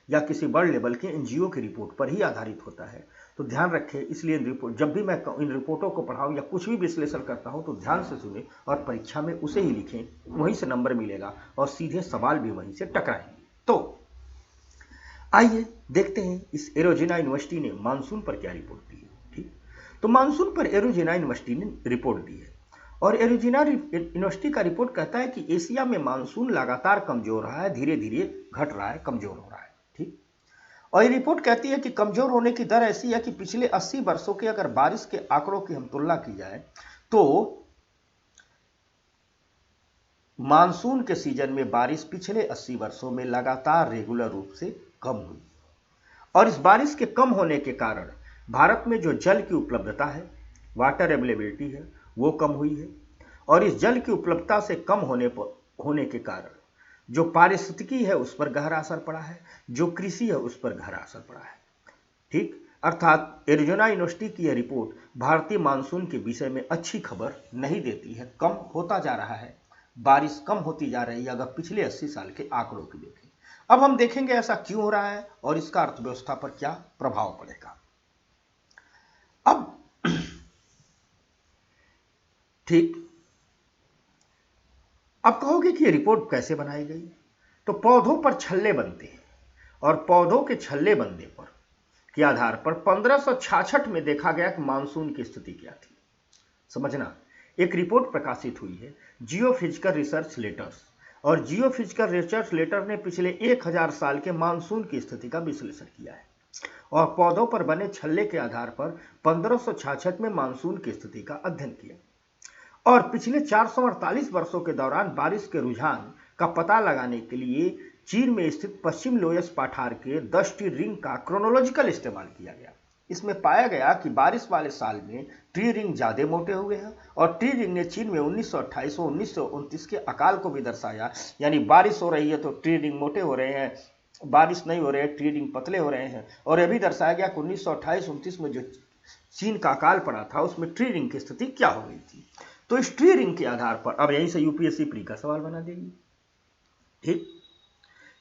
या किसी बड़े लेवल के NGO की रिपोर्ट पर ही आधारित होता है। तो ध्यान रखें, इसलिए रिपोर्ट जब भी मैं इन रिपोर्टों को पढ़ाऊं या कुछ भी विश्लेषण करता हूं तो ध्यान से सुने और परीक्षा में उसे ही लिखें, वहीं से नंबर मिलेगा और सीधे सवाल भी वहीं से टकराएंगे। तो आइए देखते हैं इस एरोजिना यूनिवर्सिटी ने मानसून पर क्या रिपोर्ट दी है, ठीक। तो मानसून पर एरोजिना यूनिवर्सिटी ने रिपोर्ट दी है और एरोजिना यूनिवर्सिटी का रिपोर्ट कहता है कि एशिया में मानसून लगातार कमजोर रहा है, धीरे धीरे घट रहा है, कमजोर हो रहा है, ठीक। और ये रिपोर्ट कहती है कि कमजोर होने की दर ऐसी है कि पिछले 80 वर्षों के अगर बारिश के आंकड़ों की हम तुलना की जाए तो मानसून के सीजन में बारिश पिछले 80 वर्षों में लगातार रेगुलर रूप से कम हुई और इस बारिश के कम होने के कारण भारत में जो जल की उपलब्धता है, वाटर अवेलेबिलिटी है, वो कम हुई है और इस जल की उपलब्धता से कम होने के कारण जो पारिस्थितिकी है उस पर गहरा असर पड़ा है, जो कृषि है उस पर गहरा असर पड़ा है, ठीक। अर्थात एरिजोना यूनिवर्सिटी की यह रिपोर्ट भारतीय मानसून के विषय में अच्छी खबर नहीं देती है। कम होता जा रहा है, बारिश कम होती जा रही है अगर पिछले 80 साल के आंकड़ों की देखें। अब हम देखेंगे ऐसा क्यों हो रहा है और इसका अर्थव्यवस्था पर क्या प्रभाव पड़ेगा। अब ठीक, अब कहोगे कि ये रिपोर्ट कैसे बनाई गई। तो पौधों पर छल्ले बनते हैं और पौधों के छल्ले बनने पर के आधार पर 1566 में देखा गया कि मानसून की स्थिति क्या थी। समझना, एक रिपोर्ट प्रकाशित हुई है जियोफिजिकल रिसर्च लेटर्स और जियोफिजिकल रिसर्च लेटर ने पिछले 1000 साल के मानसून की स्थिति का विश्लेषण किया है और पौधों पर बने छल्ले के आधार पर 1566 में मानसून की स्थिति का अध्ययन किया और पिछले 448 वर्षों के दौरान बारिश के रुझान का पता लगाने के लिए चीन में स्थित पश्चिम लोयस पठार के 10 ट्री रिंग का क्रोनोलॉजिकल इस्तेमाल किया गया। इसमें पाया गया कि बारिश वाले साल में ट्री रिंग ज्यादा मोटे हुए हैं और ट्री रिंग ने चीन में 1928 और 1929 के अकाल को भी दर्शाया। यानी बारिश हो रही है तो ट्री रिंग मोटे हो रहे हैं, बारिश नहीं हो रही है ट्री रिंग पतले हो रहे हैं। और यह भी दर्शाया गया कि 1928-29 में जो चीन का अकाल पड़ा था उसमें ट्री रिंग की स्थिति क्या हो गई थी। तो इस ट्री रिंग के आधार पर अब यहीं से यूपीएससी प्री का सवाल बना देगी, ठीक।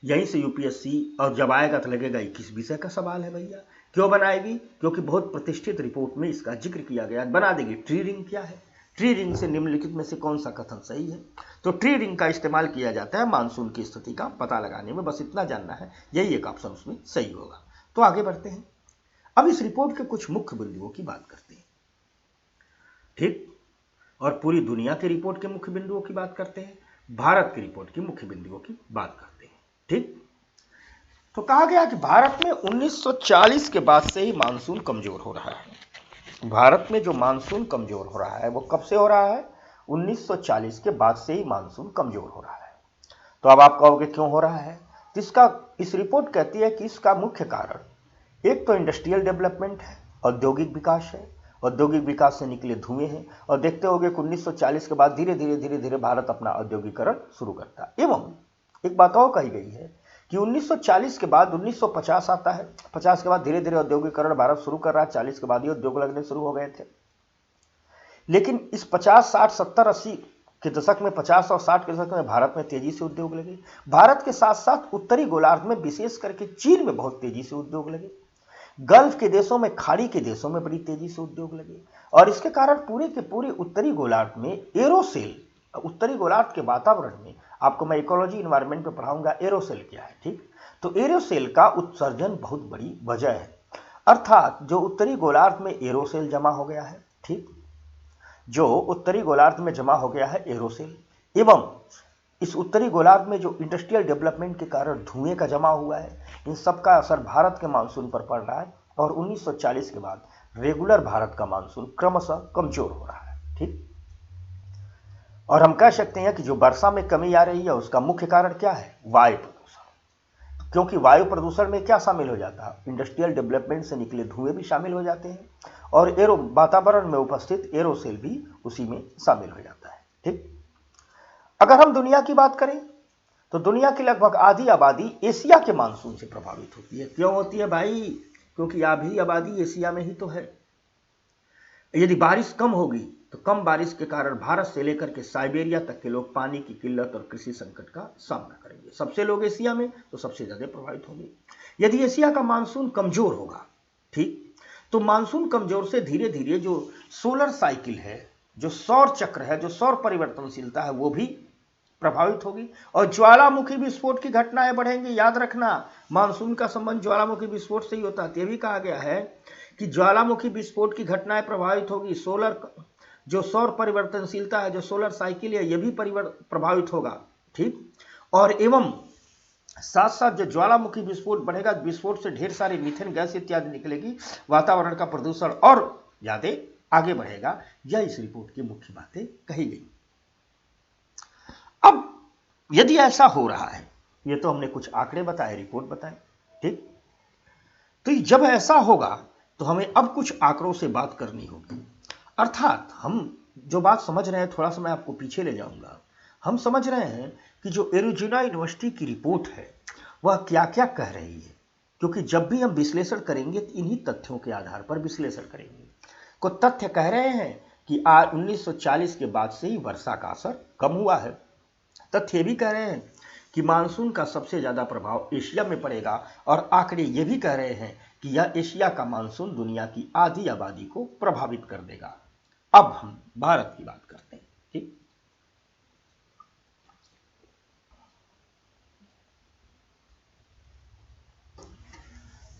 यहीं से यूपीएससी और जब आएगा तो लगेगा किस विषय का सवाल है भैया। क्यों बनाएगी? क्योंकि बहुत प्रतिष्ठित रिपोर्ट में इसका जिक्र किया गया, बना देगी। ट्री रिंग क्या है, ट्री रिंग से निम्नलिखित में से कौन सा कथन सही है। तो ट्री रिंग का इस्तेमाल किया जाता है मानसून की स्थिति का पता लगाने में, बस इतना जानना है, यही एक ऑप्शन उसमें सही होगा। तो आगे बढ़ते हैं, अब इस रिपोर्ट के कुछ मुख्य बिंदुओं की बात करते हैं, ठीक। और पूरी दुनिया के रिपोर्ट के मुख्य बिंदुओं की बात करते हैं, भारत की रिपोर्ट की मुख्य बिंदुओं की बात करते हैं, ठीक। तो कहा गया कि भारत में 1940 के बाद से ही मानसून कमजोर हो रहा है। भारत में जो मानसून कमजोर हो रहा है वो कब से हो रहा है? 1940 के बाद से ही मानसून कमजोर हो रहा है। तो अब आप कहोगे क्यों हो रहा है? तो इस रिपोर्ट कहती है कि इसका मुख्य कारण एक तो इंडस्ट्रियल डेवलपमेंट है, औद्योगिक विकास है, औद्योगिक विकास से निकले धुएं हैं। और देखते होंगे कि 1940 के बाद धीरे धीरे भारत अपना औद्योगिकरण शुरू करता है। एवं एक बात और कही गई है कि 1940 के बाद 1950 आता है, 50 के बाद धीरे धीरे औद्योगिकरण भारत शुरू कर रहा है, 40 के बाद ही उद्योग लगने शुरू हो गए थे। लेकिन इस 50, 60, 70, 80 के दशक में, 50 और 60 के दशक में भारत में तेजी से उद्योग लगे। भारत के साथ साथ उत्तरी गोलार्ध में, विशेष करके चीन में बहुत तेजी से उद्योग लगे। गल्फ के देशों में, खाड़ी के देशों में बड़ी तेजी से उद्योग लगे और इसके कारण पूरे के पूरे उत्तरी गोलार्ध में एरोसेल, उत्तरी गोलार्ध के वातावरण में, आपको मैं इकोलॉजी इन्वायरमेंट में पढ़ाऊंगा एरोसेल क्या है, ठीक। तो एरोसेल का उत्सर्जन बहुत बड़ी वजह है, अर्थात जो उत्तरी गोलार्ध में एरोसेल जमा हो गया है, ठीक। जो उत्तरी गोलार्ध में जमा हो गया है एरोसेल, एवं इस उत्तरी गोलार्ध में जो इंडस्ट्रियल डेवलपमेंट के कारण धुएं का जमा हुआ है, इन सब का असर भारत के मानसून पर पड़ रहा है और 1940 के बाद रेगुलर भारत का मानसून क्रमशः कमजोर हो रहा है। ठीक, और हम कह सकते हैं कि जो वर्षा में कमी आ रही है उसका मुख्य कारण क्या है? वायु प्रदूषण। क्योंकि वायु प्रदूषण में क्या शामिल हो जाता है? इंडस्ट्रियल डेवलपमेंट से निकले धुएं भी शामिल हो जाते हैं और वातावरण में उपस्थित एरोसेल भी उसी में शामिल हो जाता है। ठीक, अगर हम दुनिया की बात करें तो दुनिया की लगभग आधी आबादी एशिया के मानसून से प्रभावित होती है। क्यों होती है भाई? क्योंकि आधी आबादी एशिया में ही तो है। यदि बारिश कम होगी तो कम बारिश के कारण भारत से लेकर के साइबेरिया तक के लोग पानी की किल्लत और कृषि संकट का सामना करेंगे। सबसे लोग एशिया में तो सबसे ज्यादा प्रभावित होंगे। यदि एशिया का मानसून कमजोर होगा, ठीक, तो मानसून कमजोर से धीरे धीरे जो सोलर साइकिल है, जो सौर चक्र है, जो सौर परिवर्तनशीलता है, वो भी प्रभावित होगी और ज्वालामुखी विस्फोट की घटनाएं बढ़ेंगी। याद रखना, मानसून का संबंध ज्वालामुखी विस्फोट से ही होता है। यह भी कहा गया है कि ज्वालामुखी विस्फोट की घटनाएं प्रभावित होगी। जो सौर परिवर्तनशीलता है, जो सोलर साइकिल है, यह भी प्रभावित होगा। ठीक, और एवं साथ साथ जो ज्वालामुखी विस्फोट बढ़ेगा, विस्फोट से ढेर सारी मीथेन गैस इत्यादि निकलेगी, वातावरण का प्रदूषण और ज्यादा आगे बढ़ेगा। यह इस रिपोर्ट की मुख्य बातें कही गई। अब यदि ऐसा हो रहा है, ये तो हमने कुछ आंकड़े बताए, रिपोर्ट बताए, ठीक, तो जब ऐसा होगा तो हमें अब कुछ आंकड़ों से बात करनी होगी। अर्थात हम जो बात समझ रहे हैं, थोड़ा सा मैं आपको पीछे ले जाऊंगा। हम समझ रहे हैं कि जो एरिज़ोना यूनिवर्सिटी की रिपोर्ट है वह क्या क्या कह रही है, क्योंकि जब भी हम विश्लेषण करेंगे तो इन्हीं तथ्यों के आधार पर विश्लेषण करेंगे। कुछ तथ्य कह रहे हैं कि आज 1940 के बाद से ही वर्षा का असर कम हुआ है। तथ्य भी कह रहे हैं कि मानसून का सबसे ज्यादा प्रभाव एशिया में पड़ेगा और आंकड़े ये भी कह रहे हैं कि यह एशिया का मानसून दुनिया की आधी आबादी को प्रभावित कर देगा। अब हम भारत की बात करते हैं। ठीक,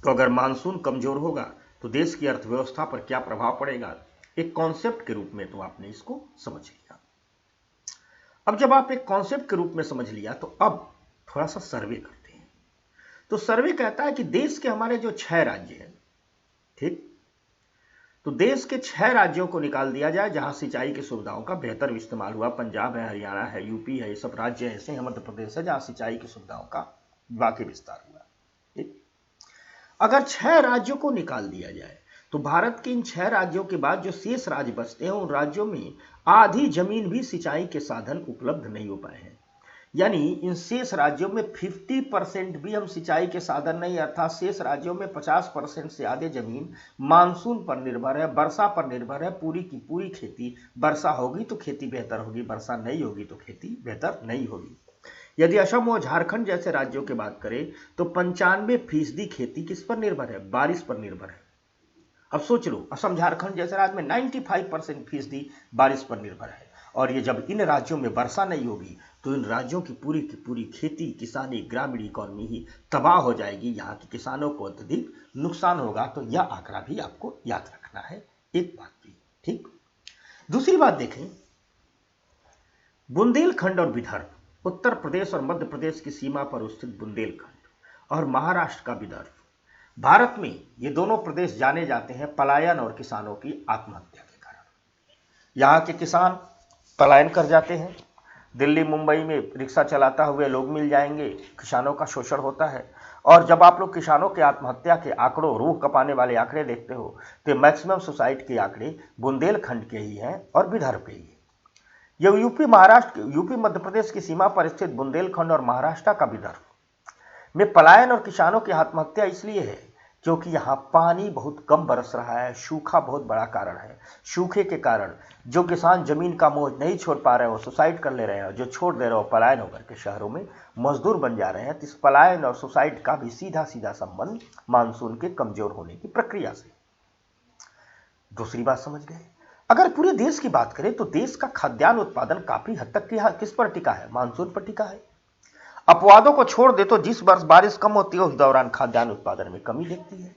तो अगर मानसून कमजोर होगा तो देश की अर्थव्यवस्था पर क्या प्रभाव पड़ेगा, एक कॉन्सेप्ट के रूप में तो आपने इसको समझ लिया। अब जब आप एक कॉन्सेप्ट के रूप में समझ लिया तो अब थोड़ा सा सर्वे करते हैं। तो सर्वे कहता है कि देश के हमारे जो 6 राज्य हैं, ठीक, तो देश के 6 राज्यों को निकाल दिया जाए जहां सिंचाई की सुविधाओं का बेहतर इस्तेमाल हुआ। पंजाब है, हरियाणा है, यूपी है, ये सब राज्य ऐसे हैं, मध्य प्रदेश है, जहां सिंचाई की सुविधाओं का वाकई विस्तार हुआ। ठीक, अगर 6 राज्यों को निकाल दिया जाए तो भारत के इन 6 राज्यों के बाद जो शेष राज्य बचते हैं, उन राज्यों में आधी जमीन भी सिंचाई के साधन उपलब्ध नहीं हो पाए हैं। यानी इन शेष राज्यों में 50% भी हम सिंचाई के साधन नहीं, अर्थात शेष राज्यों में 50% से आधे जमीन मानसून पर निर्भर है, वर्षा पर निर्भर है। पूरी की पूरी खेती, वर्षा होगी तो खेती बेहतर होगी, वर्षा नहीं होगी तो खेती बेहतर नहीं होगी। यदि असम और झारखंड जैसे राज्यों की बात करें तो 95% खेती किस पर निर्भर है? बारिश पर निर्भर है। अब सोच लो, असम झारखंड जैसे राज्य में 95% बारिश पर निर्भर है, और ये जब इन राज्यों में वर्षा नहीं होगी तो इन राज्यों की पूरी खेती, किसानी, ग्रामीण इकोनॉमी ही तबाह हो जाएगी। यहाँ के किसानों को अत्यधिक नुकसान होगा। तो यह आंकड़ा भी आपको याद रखना है, एक बात भी। ठीक, दूसरी बात देखें, बुंदेलखंड और विदर्भ, उत्तर प्रदेश और मध्य प्रदेश की सीमा पर स्थित बुंदेलखंड और महाराष्ट्र का विदर्भ, भारत में ये दोनों प्रदेश जाने जाते हैं पलायन और किसानों की आत्महत्या के कारण। यहाँ के किसान पलायन कर जाते हैं, दिल्ली मुंबई में रिक्शा चलाता हुए लोग मिल जाएंगे, किसानों का शोषण होता है। और जब आप लोग किसानों के आत्महत्या के आंकड़ों, रूह कपाने वाले आंकड़े देखते हो तो मैक्सिमम सुसाइड के आंकड़े बुंदेलखंड के ही हैं और विदर्भ के ही हैं। यह यूपी मध्य प्रदेश की सीमा पर स्थित बुंदेलखंड और महाराष्ट्र का विदर्भ में पलायन और किसानों की आत्महत्या इसलिए है क्योंकि यहाँ पानी बहुत कम बरस रहा है। सूखा बहुत बड़ा कारण है। सूखे के कारण जो किसान जमीन का मोह नहीं छोड़ पा रहे हो, सुसाइड कर ले रहे हैं, जो छोड़ दे रहे हो पलायन होकर के शहरों में मजदूर बन जा रहे हैं। तो इस पलायन और सुसाइड का भी सीधा सीधा संबंध मानसून के कमजोर होने की प्रक्रिया से। दूसरी बात समझ गए, अगर पूरे देश की बात करें तो देश का खाद्यान्न उत्पादन काफी हद तक किस पर टिका है? मानसून पर टिका है। अपवादों को छोड़ दे तो जिस वर्ष बारिश कम होती है उस दौरान खाद्यान्न उत्पादन में कमी दिखती है।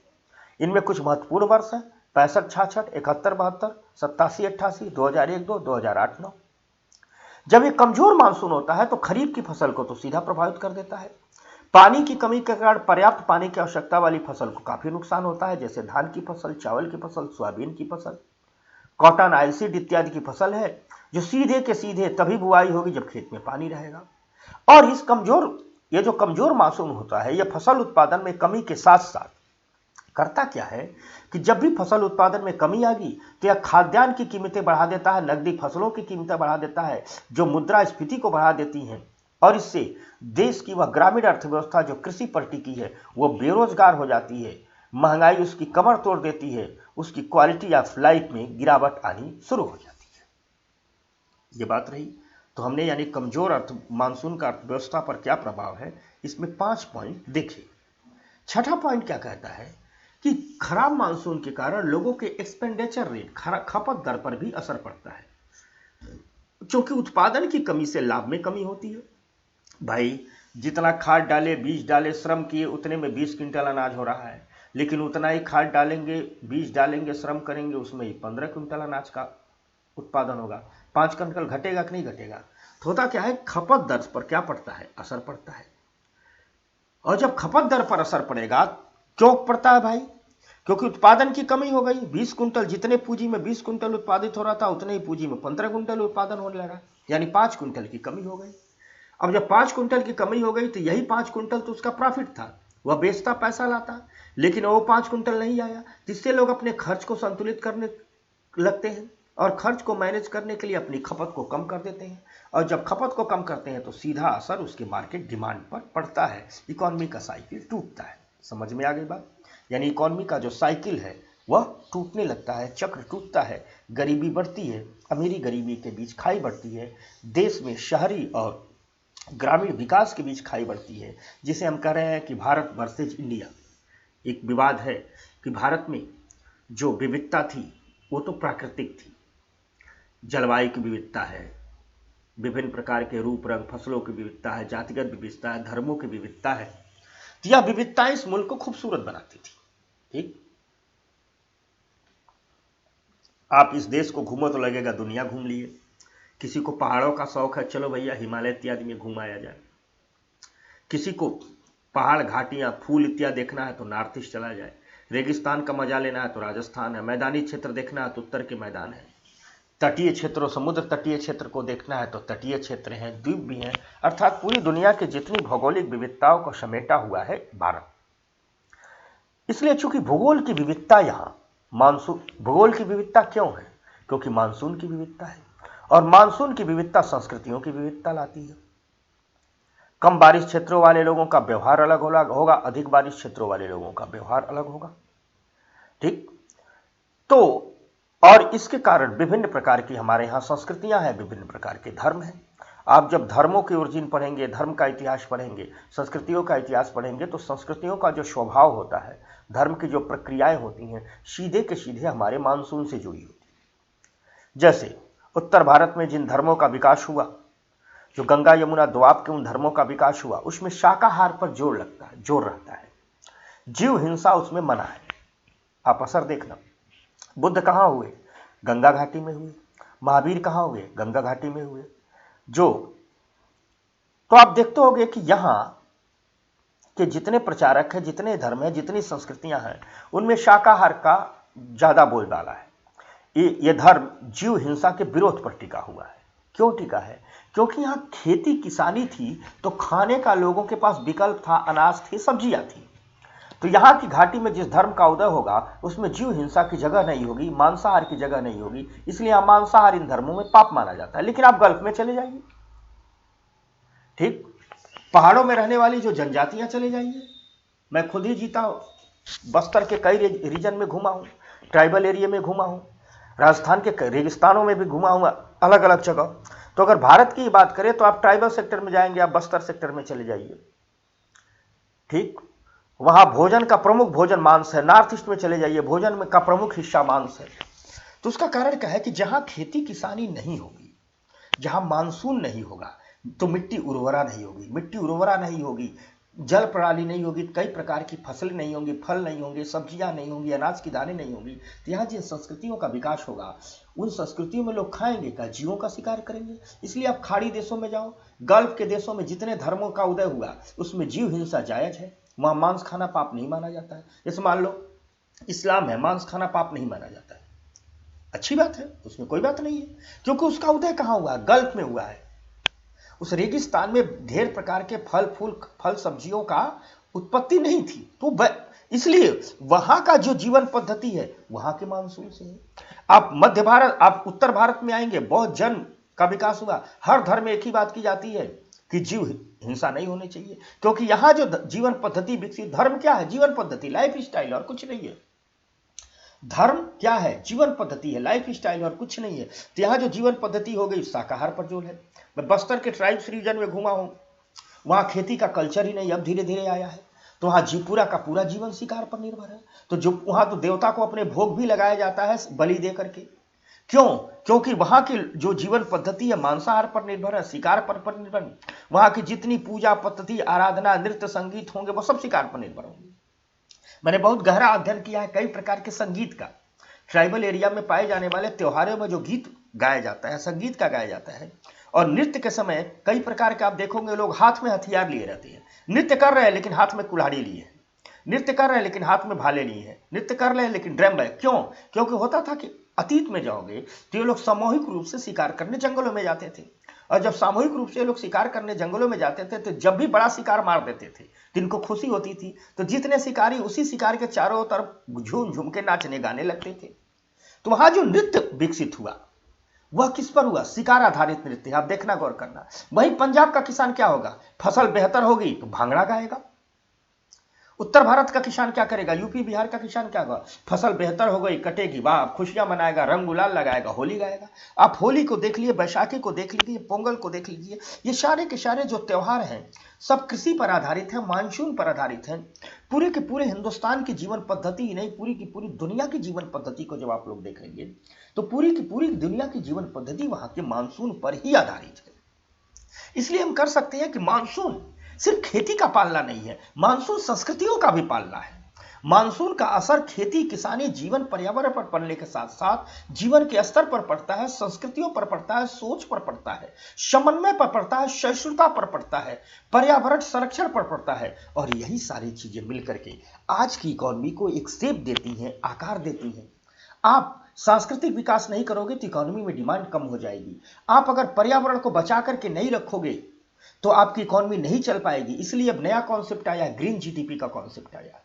इनमें कुछ महत्वपूर्ण वर्ष हैं 65 66, 71 72, 87 88, 2001 2, 2008 9। जब ये कमजोर मानसून होता है तो खरीफ की फसल को तो सीधा प्रभावित कर देता है। पानी की कमी के कारण पर्याप्त पानी की आवश्यकता वाली फसल को काफी नुकसान होता है, जैसे धान की फसल, चावल की फसल, सोयाबीन की फसल, कॉटन, ऑयलसीड इत्यादि की फसल है जो सीधे के सीधे तभी बुआई होगी जब खेत में पानी रहेगा। और ये जो कमजोर मानसून होता है यह फसल उत्पादन में कमी के साथ साथ करता क्या है कि जब भी फसल उत्पादन में कमी आ गई तो यह खाद्यान्न की कीमतें बढ़ा देता है, नकदी फसलों की कीमतें बढ़ा देता है, जो मुद्रास्फीति को बढ़ा देती हैं, और इससे देश की वह ग्रामीण अर्थव्यवस्था जो कृषि पर टिकी है वो बेरोजगार हो जाती है, महंगाई उसकी कमर तोड़ देती है, उसकी क्वालिटी ऑफ लाइफ में गिरावट आनी शुरू हो जाती है। ये बात रही। तो हमने यानी कमजोर मानसून का अर्थव्यवस्था पर क्या प्रभाव है, इसमें 5 पॉइंट देखे। छठा पॉइंट क्या कहता है कि खराब मानसून के कारण लोगों के एक्सपेंडिचर रेट, खपत दर पर भी असर पड़ता है, क्योंकि उत्पादन की कमी से लाभ में कमी होती है। भाई जितना खाद डाले, बीज डाले, श्रम किए, उतने में 20 क्विंटल अनाज हो रहा है, लेकिन उतना ही खाद डालेंगे, बीज डालेंगे, श्रम करेंगे, उसमें ही 15 क्विंटल अनाज का उत्पादन होगा। 5 क्विंटल घटेगा कि नहीं घटेगा? तो होता क्या है, खपत दर पर क्या पड़ता है, असर पड़ता है। और जब खपत दर पर असर पड़ेगा, क्यों पड़ता है भाई? क्योंकि उत्पादन की कमी हो गई। 20 क्विंटल, जितने पूंजी में 20 क्विंटल उत्पादित हो रहा था उतने ही पूंजी में 15 क्विंटल उत्पादन होने लगा, यानी 5 क्विंटल की कमी हो गई। अब जब 5 क्विंटल की कमी हो गई तो यही 5 क्विंटल तो उसका प्रॉफिट था, वह बेचता, पैसा लाता, लेकिन वो 5 क्विंटल नहीं आया। जिससे लोग अपने खर्च को संतुलित करने लगते हैं और खर्च को मैनेज करने के लिए अपनी खपत को कम कर देते हैं, और जब खपत को कम करते हैं तो सीधा असर उसके मार्केट डिमांड पर पड़ता है, इकोनॉमी का साइकिल टूटता है। समझ में आ गई बात? यानी इकोनॉमी का जो साइकिल है वह टूटने लगता है, चक्र टूटता है, गरीबी बढ़ती है, अमीरी गरीबी के बीच खाई बढ़ती है, देश में शहरी और ग्रामीण विकास के बीच खाई बढ़ती है, जिसे हम कह रहे हैं कि भारत वर्सेज इंडिया। एक विवाद है कि भारत में जो विविधता थी वो तो प्राकृतिक थी, जलवायु की विविधता है, विभिन्न प्रकार के रूप रंग, फसलों की विविधता है, जातिगत विविधता है, धर्मों की विविधता है। तो यह विविधताएं इस मुल्क को खूबसूरत बनाती थी। ठीक, आप इस देश को घूमो तो लगेगा दुनिया घूम लिए। किसी को पहाड़ों का शौक है, चलो भैया हिमालय इत्यादि में घुमाया जाए। किसी को पहाड़, घाटियां, फूल इत्यादि देखना है तो नॉर्थ ईस्ट चला जाए। रेगिस्तान का मजा लेना है तो राजस्थान है। मैदानी क्षेत्र देखना है तो उत्तर के मैदान है। तटीय क्षेत्रों, समुद्र तटीय क्षेत्र को देखना है तो तटीय क्षेत्र हैं, द्वीप भी हैं। अर्थात पूरी दुनिया के जितनी भौगोलिक विविधताओं को समेटा हुआ है भारत। इसलिए चूंकि भूगोल की विविधता यहाँ भूगोल की विविधता क्यों है? क्योंकि मानसून की विविधता है, और मानसून की विविधता संस्कृतियों की विविधता लाती है। कम बारिश क्षेत्रों वाले लोगों का व्यवहार अलग होगा, अधिक बारिश क्षेत्रों वाले लोगों का व्यवहार अलग होगा। ठीक, तो और इसके कारण विभिन्न प्रकार की हमारे यहाँ संस्कृतियां हैं, विभिन्न प्रकार के धर्म हैं। आप जब धर्मों की ओरिजिन पढ़ेंगे, धर्म का इतिहास पढ़ेंगे, संस्कृतियों का इतिहास पढ़ेंगे, तो संस्कृतियों का जो स्वभाव होता है, धर्म की जो प्रक्रियाएं होती हैं, सीधे के सीधे हमारे मानसून से जुड़ी होती है। जैसे उत्तर भारत में जिन धर्मों का विकास हुआ, जो गंगा यमुना द्वाब के उन धर्मों का विकास हुआ, उसमें शाकाहार पर जोर रहता है, जीव हिंसा उसमें मना है। आप असर देखना, बुद्ध कहाँ हुए? गंगा घाटी में हुए। महावीर कहाँ हुए? गंगा घाटी में हुए। तो आप देखते होंगे कि यहाँ के जितने प्रचारक हैं, जितने धर्म हैं, जितनी संस्कृतियां हैं, उनमें शाकाहार का ज्यादा बोलबाला है। ये धर्म जीव हिंसा के विरोध पर टिका हुआ है। क्यों टिका है? क्योंकि यहाँ खेती किसानी थी तो खाने का लोगों के पास विकल्प था, अनाज थे, सब्जियां थी। तो यहाँ की घाटी में जिस धर्म का उदय होगा उसमें जीव हिंसा की जगह नहीं होगी, मांसाहार की जगह नहीं होगी, इसलिए यहाँ मांसाहार इन धर्मों में पाप माना जाता है। लेकिन आप गल्फ में चले जाइए, ठीक, पहाड़ों में रहने वाली जो जनजातियां चले जाइए, मैं खुद ही जीता बस्तर के कई रीजन में घुमा हूं, ट्राइबल एरिया में घुमा हूं, राजस्थान के रेगिस्तानों में भी घुमा हूं, अलग अलग जगह। तो अगर भारत की बात करें तो आप ट्राइबल सेक्टर में जाएंगे, आप बस्तर सेक्टर में चले जाइए, ठीक, वहां भोजन का प्रमुख भोजन मांस है। नॉर्थ ईस्ट में चले जाइए, भोजन का प्रमुख हिस्सा मांस है। तो उसका कारण क्या है कि जहां खेती किसानी नहीं होगी, जहां मानसून नहीं होगा, तो मिट्टी उर्वरा नहीं होगी। मिट्टी उर्वरा नहीं होगी जल प्रणाली नहीं होगी, कई प्रकार की फसलें नहीं होंगी, फल नहीं होंगे, सब्जियां नहीं होंगी, अनाज की दाने नहीं होंगी, तो यहाँ जिन संस्कृतियों का विकास होगा उन संस्कृतियों में लोग खाएंगे क्या? जीवों का शिकार करेंगे। इसलिए आप खाड़ी देशों में जाओ, गल्फ के देशों में जितने धर्मों का उदय हुआ उसमें जीव हिंसा जायज है, वहां मांस खाना पाप नहीं माना जाता है। जैसे मान लो इस्लाम है, मांस खाना पाप नहीं माना जाता है, अच्छी बात है, उसमें कोई बात नहीं है, क्योंकि उसका उदय कहां हुआ? गल्फ में हुआ है। उस रेगिस्तान में ढेर प्रकार के फल सब्जियों का उत्पत्ति नहीं थी, तो इसलिए वहां का जो जीवन पद्धति है वहां के मानसून से है। आप मध्य भारत, आप उत्तर भारत में आएंगे, बहुत जन का विकास हुआ, हर धर्म में एक ही बात की जाती है कि जीव हिंसा नहीं होनी चाहिए, क्योंकि यहां जो जीवन पद्धति विकसित, धर्म क्या है? जीवन पद्धति, लाइफ स्टाइल, और कुछ नहीं है। धर्म क्या है? जीवन पद्धति है, लाइफ स्टाइल, और कुछ नहीं है। तो यहाँ जो जीवन पद्धति हो गई शाकाहार पर जोर है। मैं बस्तर के ट्राइब्स रीजन में घूमा हूं, वहां खेती का कल्चर ही नहीं, अब धीरे धीरे आया है। तो वहां पूरा का पूरा जीवन शिकार पर निर्भर है। तो जो वहां तो देवता को अपने भोग भी लगाया जाता है बलि दे करके। क्यों? क्योंकि वहां की जो जीवन पद्धति है मांसाहार पर निर्भर है, शिकार पर निर्भर। वहां की जितनी पूजा पद्धति, आराधना, नृत्य, संगीत होंगे वो सब शिकार पर निर्भर होंगे। मैंने बहुत गहरा अध्ययन किया है कई प्रकार के संगीत का। ट्राइबल एरिया में पाए जाने वाले त्योहारों में जो गीत गाया जाता है, संगीत का गाया जाता है, और नृत्य के समय कई प्रकार के आप देखोगे लोग हाथ में हथियार लिए रहते हैं। नृत्य कर रहे हैं लेकिन हाथ में कुल्हाड़ी लिए हैं, नृत्य कर रहे हैं लेकिन हाथ में भाले लिए हैं, नृत्य कर रहे हैं लेकिन ड्रम है। क्यों? क्योंकि होता था कि अतीत में जाओगे तो ये लोग सामूहिक रूप से शिकार करने जंगलों में जाते थे, और जब सामूहिक रूप से ये लोग शिकार करने जंगलों में जाते थे तो जब भी बड़ा शिकार मार देते थे तो इनको खुशी होती थी, तो जितने शिकारी उसी शिकार के चारों तरफ झूम झूम के नाचने गाने लगते थे। तो वहां जो नृत्य विकसित हुआ वह किस पर हुआ? शिकार आधारित नृत्य। आप देखना, गौर करना। वहीं पंजाब का किसान क्या होगा? फसल बेहतर होगी तो भांगड़ा गाएगा। उत्तर भारत का किसान क्या करेगा? यूपी बिहार का किसान क्या होगा? फसल बेहतर हो गई, कटेगी, वाह, खुशियां मनाएगा, रंग गुलाल लगाएगा, होली गाएगा। आप होली को देख लीजिए, बैसाखी को देख लीजिए, पोंगल को देख लीजिए, ये सारे के सारे जो त्योहार हैं सब कृषि पर आधारित है, मानसून पर आधारित है। पूरे के पूरे हिंदुस्तान की जीवन पद्धति ही नहीं, पूरी की पूरी दुनिया की जीवन पद्धति को जब आप लोग देखेंगे तो पूरी की पूरी दुनिया की जीवन पद्धति वहां के मानसून पर ही आधारित है। इसलिए हम कर सकते हैं कि मानसून सिर्फ खेती का पालना नहीं है, मानसून संस्कृतियों का भी पालना है। मानसून का असर खेती, किसानी, जीवन, पर्यावरण पर पड़ने के साथ साथ जीवन के स्तर पर पड़ता है, संस्कृतियों पर पड़ता है, सोच पर पड़ता है, समन्वय पर पड़ता है, सहिष्णुता पर पड़ता है, पर्यावरण संरक्षण पर पड़ता है। और यही सारी चीजें मिलकर के आज की इकोनॉमी को एक शेप देती हैं, आकार देती हैं। आप सांस्कृतिक विकास नहीं करोगे तो इकोनॉमी में डिमांड कम हो जाएगी। आप अगर पर्यावरण को बचा करके नहीं रखोगे तो आपकी इकोनॉमी नहीं चल पाएगी। इसलिए अब नया कॉन्सेप्ट आया, ग्रीन जीडीपी का कॉन्सेप्ट आया।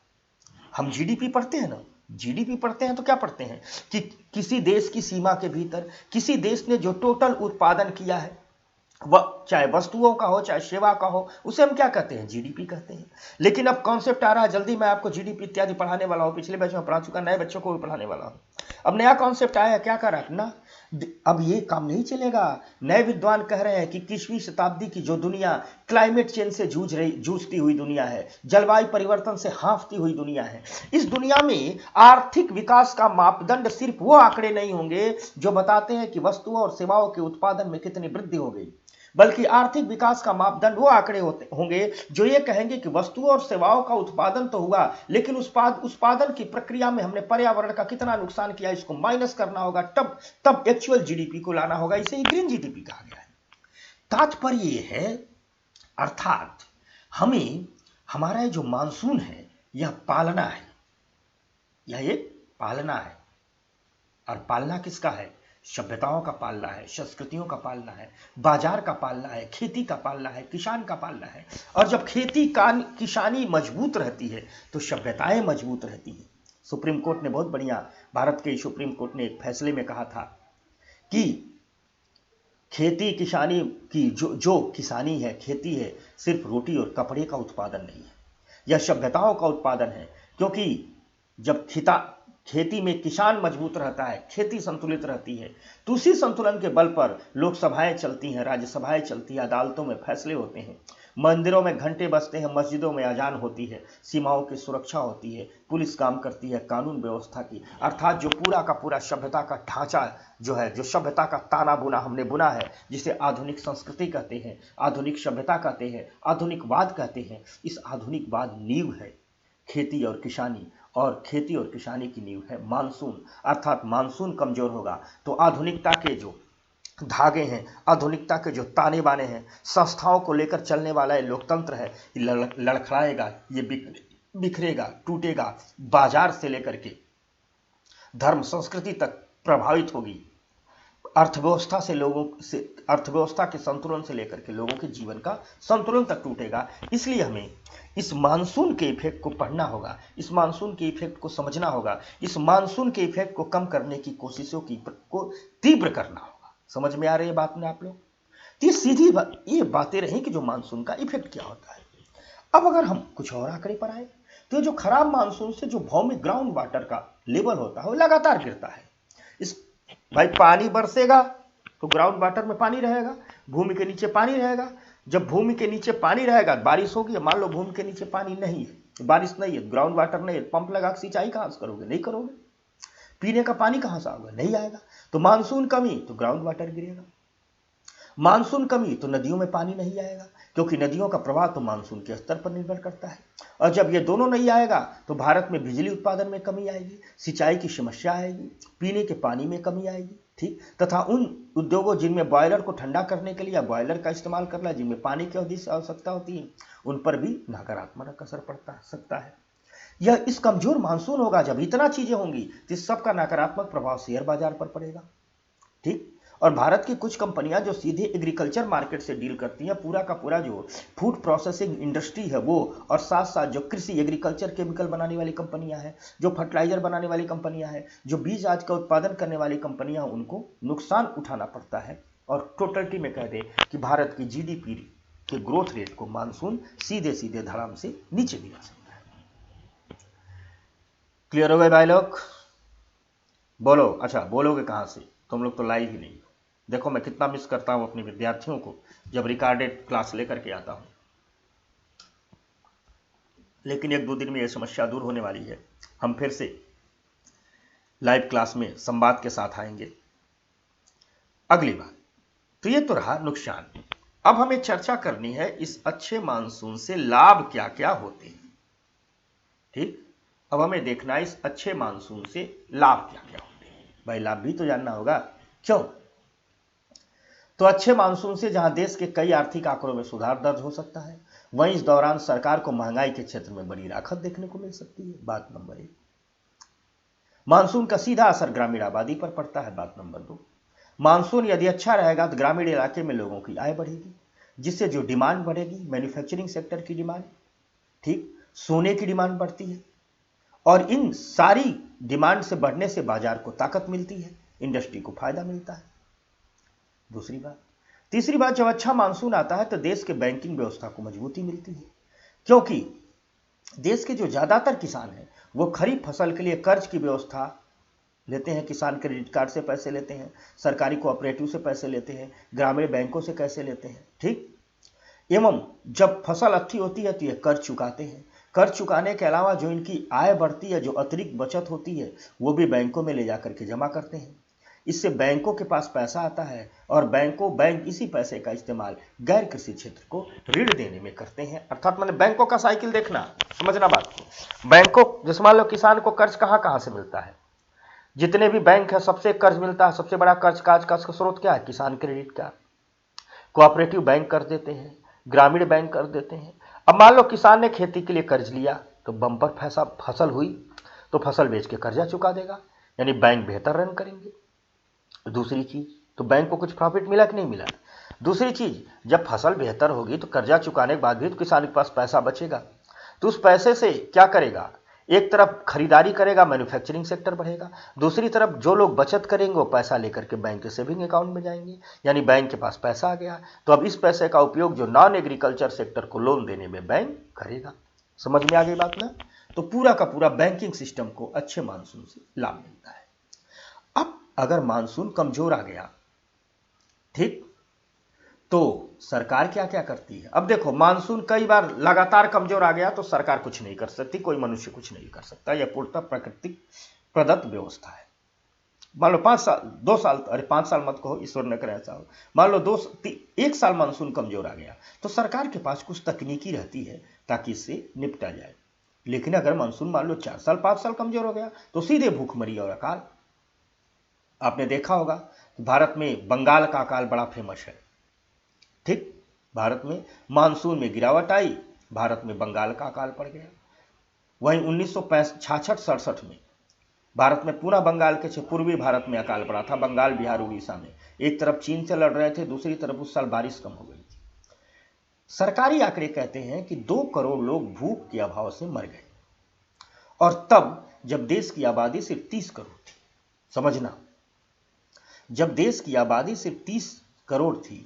हम जीडीपी पढ़ते हैं ना, जीडीपी पढ़ते हैं तो क्या पढ़ते हैं कि किसी देश की सीमा के भीतर किसी देश ने जो टोटल उत्पादन किया है, वह चाहे वस्तुओं का हो चाहे सेवा का हो, उसे हम क्या कहते हैं? जीडीपी कहते हैं। लेकिन अब कॉन्सेप्ट आ रहा है, जल्दी मैं आपको जीडीपी इत्यादि पढ़ाने वाला हूं, पिछले बैच में पढ़ा चुका, नए बच्चों को भी पढ़ाने वाला हूं। अब नया कॉन्सेप्ट आया है, क्या कर रखना, अब ये काम नहीं चलेगा। नए विद्वान कह रहे हैं कि 21वीं शताब्दी की जो दुनिया क्लाइमेट चेंज से जूझती हुई दुनिया है, जलवायु परिवर्तन से हांफती हुई दुनिया है, इस दुनिया में आर्थिक विकास का मापदंड सिर्फ वो आंकड़े नहीं होंगे जो बताते हैं कि वस्तुओं और सेवाओं के उत्पादन में कितनी वृद्धि हो गई, बल्कि आर्थिक विकास का मापदंड वो आंकड़े होंगे जो ये कहेंगे कि वस्तुओं और सेवाओं का उत्पादन तो हुआ, लेकिन उत्पादन की प्रक्रिया में हमने पर्यावरण का कितना नुकसान किया, इसको माइनस करना होगा, तब एक्चुअल जीडीपी को लाना होगा। इसे ग्रीन जीडीपी कहा गया है। तात्पर्य ये है, अर्थात हमें हमारा जो मानसून है यह पालना है, यह एक पालना है। और पालना किसका है? सभ्यताओं का पालना है, संस्कृतियों का पालना है, बाजार का पालना है, खेती का पालना है, किसान का पालना है। और जब खेती किसानी मजबूत रहती है तो सभ्यताएं मजबूत रहती हैं। सुप्रीम कोर्ट ने बहुत बढ़िया, भारत के सुप्रीम कोर्ट ने एक फैसले में कहा था कि खेती किसानी की जो किसानी है, खेती है, सिर्फ रोटी और कपड़े का उत्पादन नहीं है, यह सभ्यताओं का उत्पादन है। क्योंकि जब खेती में किसान मजबूत रहता है, खेती संतुलित रहती है, तो उसी संतुलन के बल पर लोकसभाएं चलती हैं, राज्यसभाएं चलती हैं, अदालतों में फैसले होते हैं। मंदिरों में घंटे बजते हैं, मस्जिदों में अजान होती है, सीमाओं की सुरक्षा होती है, पुलिस काम करती है कानून व्यवस्था की। अर्थात जो पूरा का पूरा सभ्यता का ढांचा जो है, जो सभ्यता का ताना बुना हमने बुना है, जिसे आधुनिक संस्कृति कहते हैं, आधुनिक सभ्यता कहते हैं, आधुनिकवाद कहते हैं, इस आधुनिकवाद नींव है खेती और किसानी, और खेती और किसानी की नींव है मानसून। अर्थात मानसून कमजोर होगा तो आधुनिकता के जो धागे हैं, आधुनिकता के जो ताने बाने हैं, संस्थाओं को लेकर चलने वाला ये लोकतंत्र है, ये लड़खड़ाएगा, ये बिखरेगा, टूटेगा। बाजार से लेकर के धर्म संस्कृति तक प्रभावित होगी। अर्थव्यवस्था से लोगों से, अर्थव्यवस्था के संतुलन से लेकर के लोगों के जीवन का संतुलन तक टूटेगा। इसलिए हमें इस मानसून के इफेक्ट को पढ़ना होगा, इस मानसून के इफेक्ट को समझना होगा, इस मानसून के इफेक्ट को कम करने की कोशिशों को तीव्र करना होगा। समझ में आ रही है बात में आप लोग? तो ये सीधी ये बातें रही कि जो मानसून का इफेक्ट क्या होता है। अब अगर हम कुछ और आंकड़े पर आए तो जो खराब मानसून से जो भौमिक ग्राउंड वाटर का लेवल होता है वो लगातार गिरता है। इस भाई पानी बरसेगा तो ग्राउंड वाटर में पानी रहेगा, भूमि के नीचे पानी रहेगा। जब भूमि के नीचे पानी रहेगा, बारिश होगी, मान लो भूमि के नीचे पानी नहीं है, बारिश नहीं है, ग्राउंड वाटर नहीं है, पंप लगा सिंचाई कहां से करोगे? नहीं करोगे। पीने का पानी कहां से आएगा? नहीं आएगा। तो मानसून कमी तो ग्राउंड वाटर गिरेगा, मानसून कमी तो नदियों में पानी नहीं आएगा, क्योंकि नदियों का प्रवाह तो मानसून के स्तर पर निर्भर करता है। और जब ये दोनों नहीं आएगा तो भारत में बिजली उत्पादन में कमी आएगी, सिंचाई की समस्या आएगी, पीने के पानी में कमी आएगी, ठीक। तथा उन उद्योगों जिनमें बॉयलर को ठंडा करने के लिए या बॉयलर का इस्तेमाल करना, जिनमें पानी की अधिक आवश्यकता होती है, उन पर भी नकारात्मक असर पड़ सकता है। यह इस कमजोर मानसून होगा, जब इतना चीजें होंगी तो इस सबका नकारात्मक प्रभाव शेयर बाजार पर पड़ेगा, ठीक। और भारत की कुछ कंपनियां जो सीधे एग्रीकल्चर मार्केट से डील करती हैं, पूरा का पूरा जो फूड प्रोसेसिंग इंडस्ट्री है वो, और साथ साथ जो कृषि एग्रीकल्चर केमिकल बनाने वाली कंपनियां हैं, जो फर्टिलाइजर बनाने वाली कंपनियां हैं, जो बीज आज का उत्पादन करने वाली कंपनियां, उनको नुकसान उठाना पड़ता है। और टोटलिटी में कह दे कि भारत की जीडीपी के ग्रोथ रेट को मानसून सीधे सीधे धड़ाम से नीचे गिरा सकता है। क्लियर हो गए भाई लोग? बोलो। अच्छा, बोलोगे कहां से? तुम लोग तो लाइव ही नहीं हो। देखो मैं कितना मिस करता हूं अपने विद्यार्थियों को जब रिकॉर्डेड क्लास लेकर के आता हूं, लेकिन 1-2 दिन में यह समस्या दूर होने वाली है। हम फिर से लाइव क्लास में संवाद के साथ आएंगे अगली बार। तो ये तो रहा नुकसान। अब हमें चर्चा करनी है इस अच्छे मानसून से लाभ क्या क्या होते हैं, ठीक। अब हमें देखना है इस अच्छे मानसून से लाभ क्या क्या होते हैं। भाई लाभ भी तो जानना होगा, क्यों? तो अच्छे मानसून से जहां देश के कई आर्थिक आंकड़ों में सुधार दर्ज हो सकता है, वहीं इस दौरान सरकार को महंगाई के क्षेत्र में बड़ी राहत देखने को मिल सकती है। बात नंबर 1। मानसून का सीधा असर ग्रामीण आबादी पर पड़ता है। बात नंबर 2। मानसून यदि अच्छा रहेगा तो ग्रामीण इलाके में लोगों की आय बढ़ेगी, जिससे जो डिमांड बढ़ेगी, मैन्युफैक्चरिंग सेक्टर की डिमांड, ठीक, सोने की डिमांड बढ़ती है, और इन सारी डिमांड से बढ़ने से बाजार को ताकत मिलती है, इंडस्ट्री को फायदा मिलता है। दूसरी बात। तीसरी बात, जब अच्छा मानसून आता है तो देश के बैंकिंग व्यवस्था को मजबूती मिलती है, क्योंकि देश के जो ज्यादातर किसान हैं वो खरीफ फसल के लिए कर्ज की व्यवस्था लेते हैं, किसान क्रेडिट कार्ड से पैसे लेते हैं, सरकारी कोऑपरेटिव से पैसे लेते हैं, ग्रामीण बैंकों से पैसे लेते हैं, ठीक। एवं जब फसल अच्छी होती है तो ये कर्ज चुकाते हैं। कर्ज चुकाने के अलावा जो इनकी आय बढ़ती है, जो अतिरिक्त बचत होती है, वो भी बैंकों में ले जाकर के जमा करते हैं। इससे बैंकों के पास पैसा आता है और बैंक इसी पैसे का इस्तेमाल गैर कृषि क्षेत्र को ऋण देने में करते हैं। अर्थात मैंने बैंकों का साइकिल देखना, समझना बात को। बैंकों, जैसे मान लो किसान को कर्ज कहां कहां से मिलता है, जितने भी बैंक है सबसे कर्ज मिलता है। सबसे बड़ा कर्ज का स्रोत क्या है? किसान क्रेडिट कार्ड। कोऑपरेटिव बैंक कर देते हैं, ग्रामीण बैंक कर देते हैं। अब मान लो किसान ने खेती के लिए कर्ज लिया तो बम्पर फसल हुई तो फसल बेच के कर्जा चुका देगा, यानी बैंक बेहतर रन करेंगे। दूसरी चीज, तो बैंक को कुछ प्रॉफिट मिला कि नहीं मिला? दूसरी चीज, जब फसल बेहतर होगी तो कर्जा चुकाने के बाद भी तो किसान के पास पैसा बचेगा, तो उस पैसे से क्या करेगा? एक तरफ खरीदारी करेगा, मैन्युफैक्चरिंग सेक्टर बढ़ेगा, दूसरी तरफ जो लोग बचत करेंगे वो पैसा लेकर के बैंक के सेविंग अकाउंट में जाएंगे, यानी बैंक के पास पैसा आ गया। तो अब इस पैसे का उपयोग जो नॉन एग्रीकल्चर सेक्टर को लोन देने में बैंक करेगा। समझ में आ गई बात ना? तो पूरा का पूरा बैंकिंग सिस्टम को अच्छे मानसून से लाभ मिलता है। अब अगर मानसून कमजोर आ गया, ठीक, तो सरकार क्या क्या करती है। अब देखो, मानसून कई बार लगातार कमजोर आ गया तो सरकार कुछ नहीं कर सकती, कोई मनुष्य कुछ नहीं कर सकता, यह पूर्णतः प्राकृतिक प्रदत्त व्यवस्था है। मान लो 5 साल 2 साल, अरे 5 साल मत कहो, ईश्वर न करे ऐसा हो, मान लो 1 साल मानसून कमजोर आ गया तो सरकार के पास कुछ तकनीकी रहती है ताकि इससे निपटा जाए। लेकिन अगर मानसून मान लो 4 साल 5 साल कमजोर हो गया तो सीधे भूखमरी और अकाल। आपने देखा होगा कि भारत में बंगाल का अकाल बड़ा फेमस है। ठीक, भारत में मानसून में गिरावट आई, भारत में बंगाल का अकाल पड़ गया। वहीं 1966-67 में भारत में पूरा बंगाल के पूर्वी भारत में अकाल पड़ा था, बंगाल बिहार उड़ीसा में। एक तरफ चीन से लड़ रहे थे, दूसरी तरफ उस साल बारिश कम हो गई थी। सरकारी आंकड़े कहते हैं कि 2 करोड़ लोग भूख के अभाव से मर गए, और तब जब देश की आबादी सिर्फ 30 करोड़ थी। समझना, जब देश की आबादी सिर्फ 30 करोड़ थी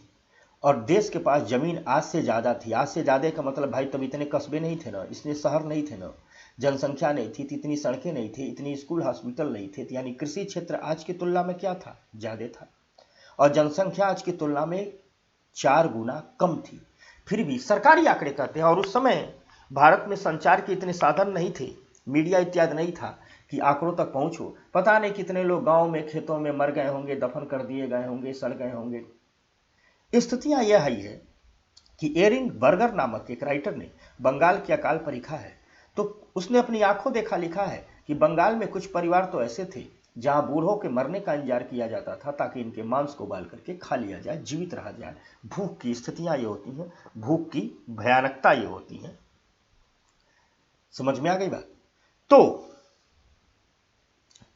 और देश के पास जमीन आज से ज्यादा थी, आज से ज्यादा का मतलब भाई तब इतने कस्बे नहीं थे ना, इतने शहर नहीं थे ना, जनसंख्या नहीं थी, इतनी सड़कें नहीं थी, इतनी स्कूल हॉस्पिटल नहीं थे, यानी कृषि क्षेत्र आज की तुलना में क्या था, ज्यादा था, और जनसंख्या आज की तुलना में 4 गुना कम थी। फिर भी सरकारी आंकड़े कहते हैं, और उस समय भारत में संचार के इतने साधन नहीं थे, मीडिया इत्यादि नहीं था कि आंकड़ों तक पहुंचो। पता नहीं कितने लोग गांव में खेतों में मर गए होंगे, दफन कर दिए गए होंगे, सड़ गए होंगे। स्थितियां यह आई है कि एरिन बर्गर नामक एक राइटर ने बंगाल के अकाल पर लिखा है, तो उसने अपनी आंखों देखा लिखा है कि बंगाल में कुछ परिवार तो ऐसे थे जहां बूढ़ों के मरने का इंतजार किया जाता था ताकि इनके मांस को उबाल करके खा लिया जाए, जीवित रहा जाए। भूख की स्थितियां ये होती हैं, भूख की भयानकता ये होती है। समझ में आ गई बात। तो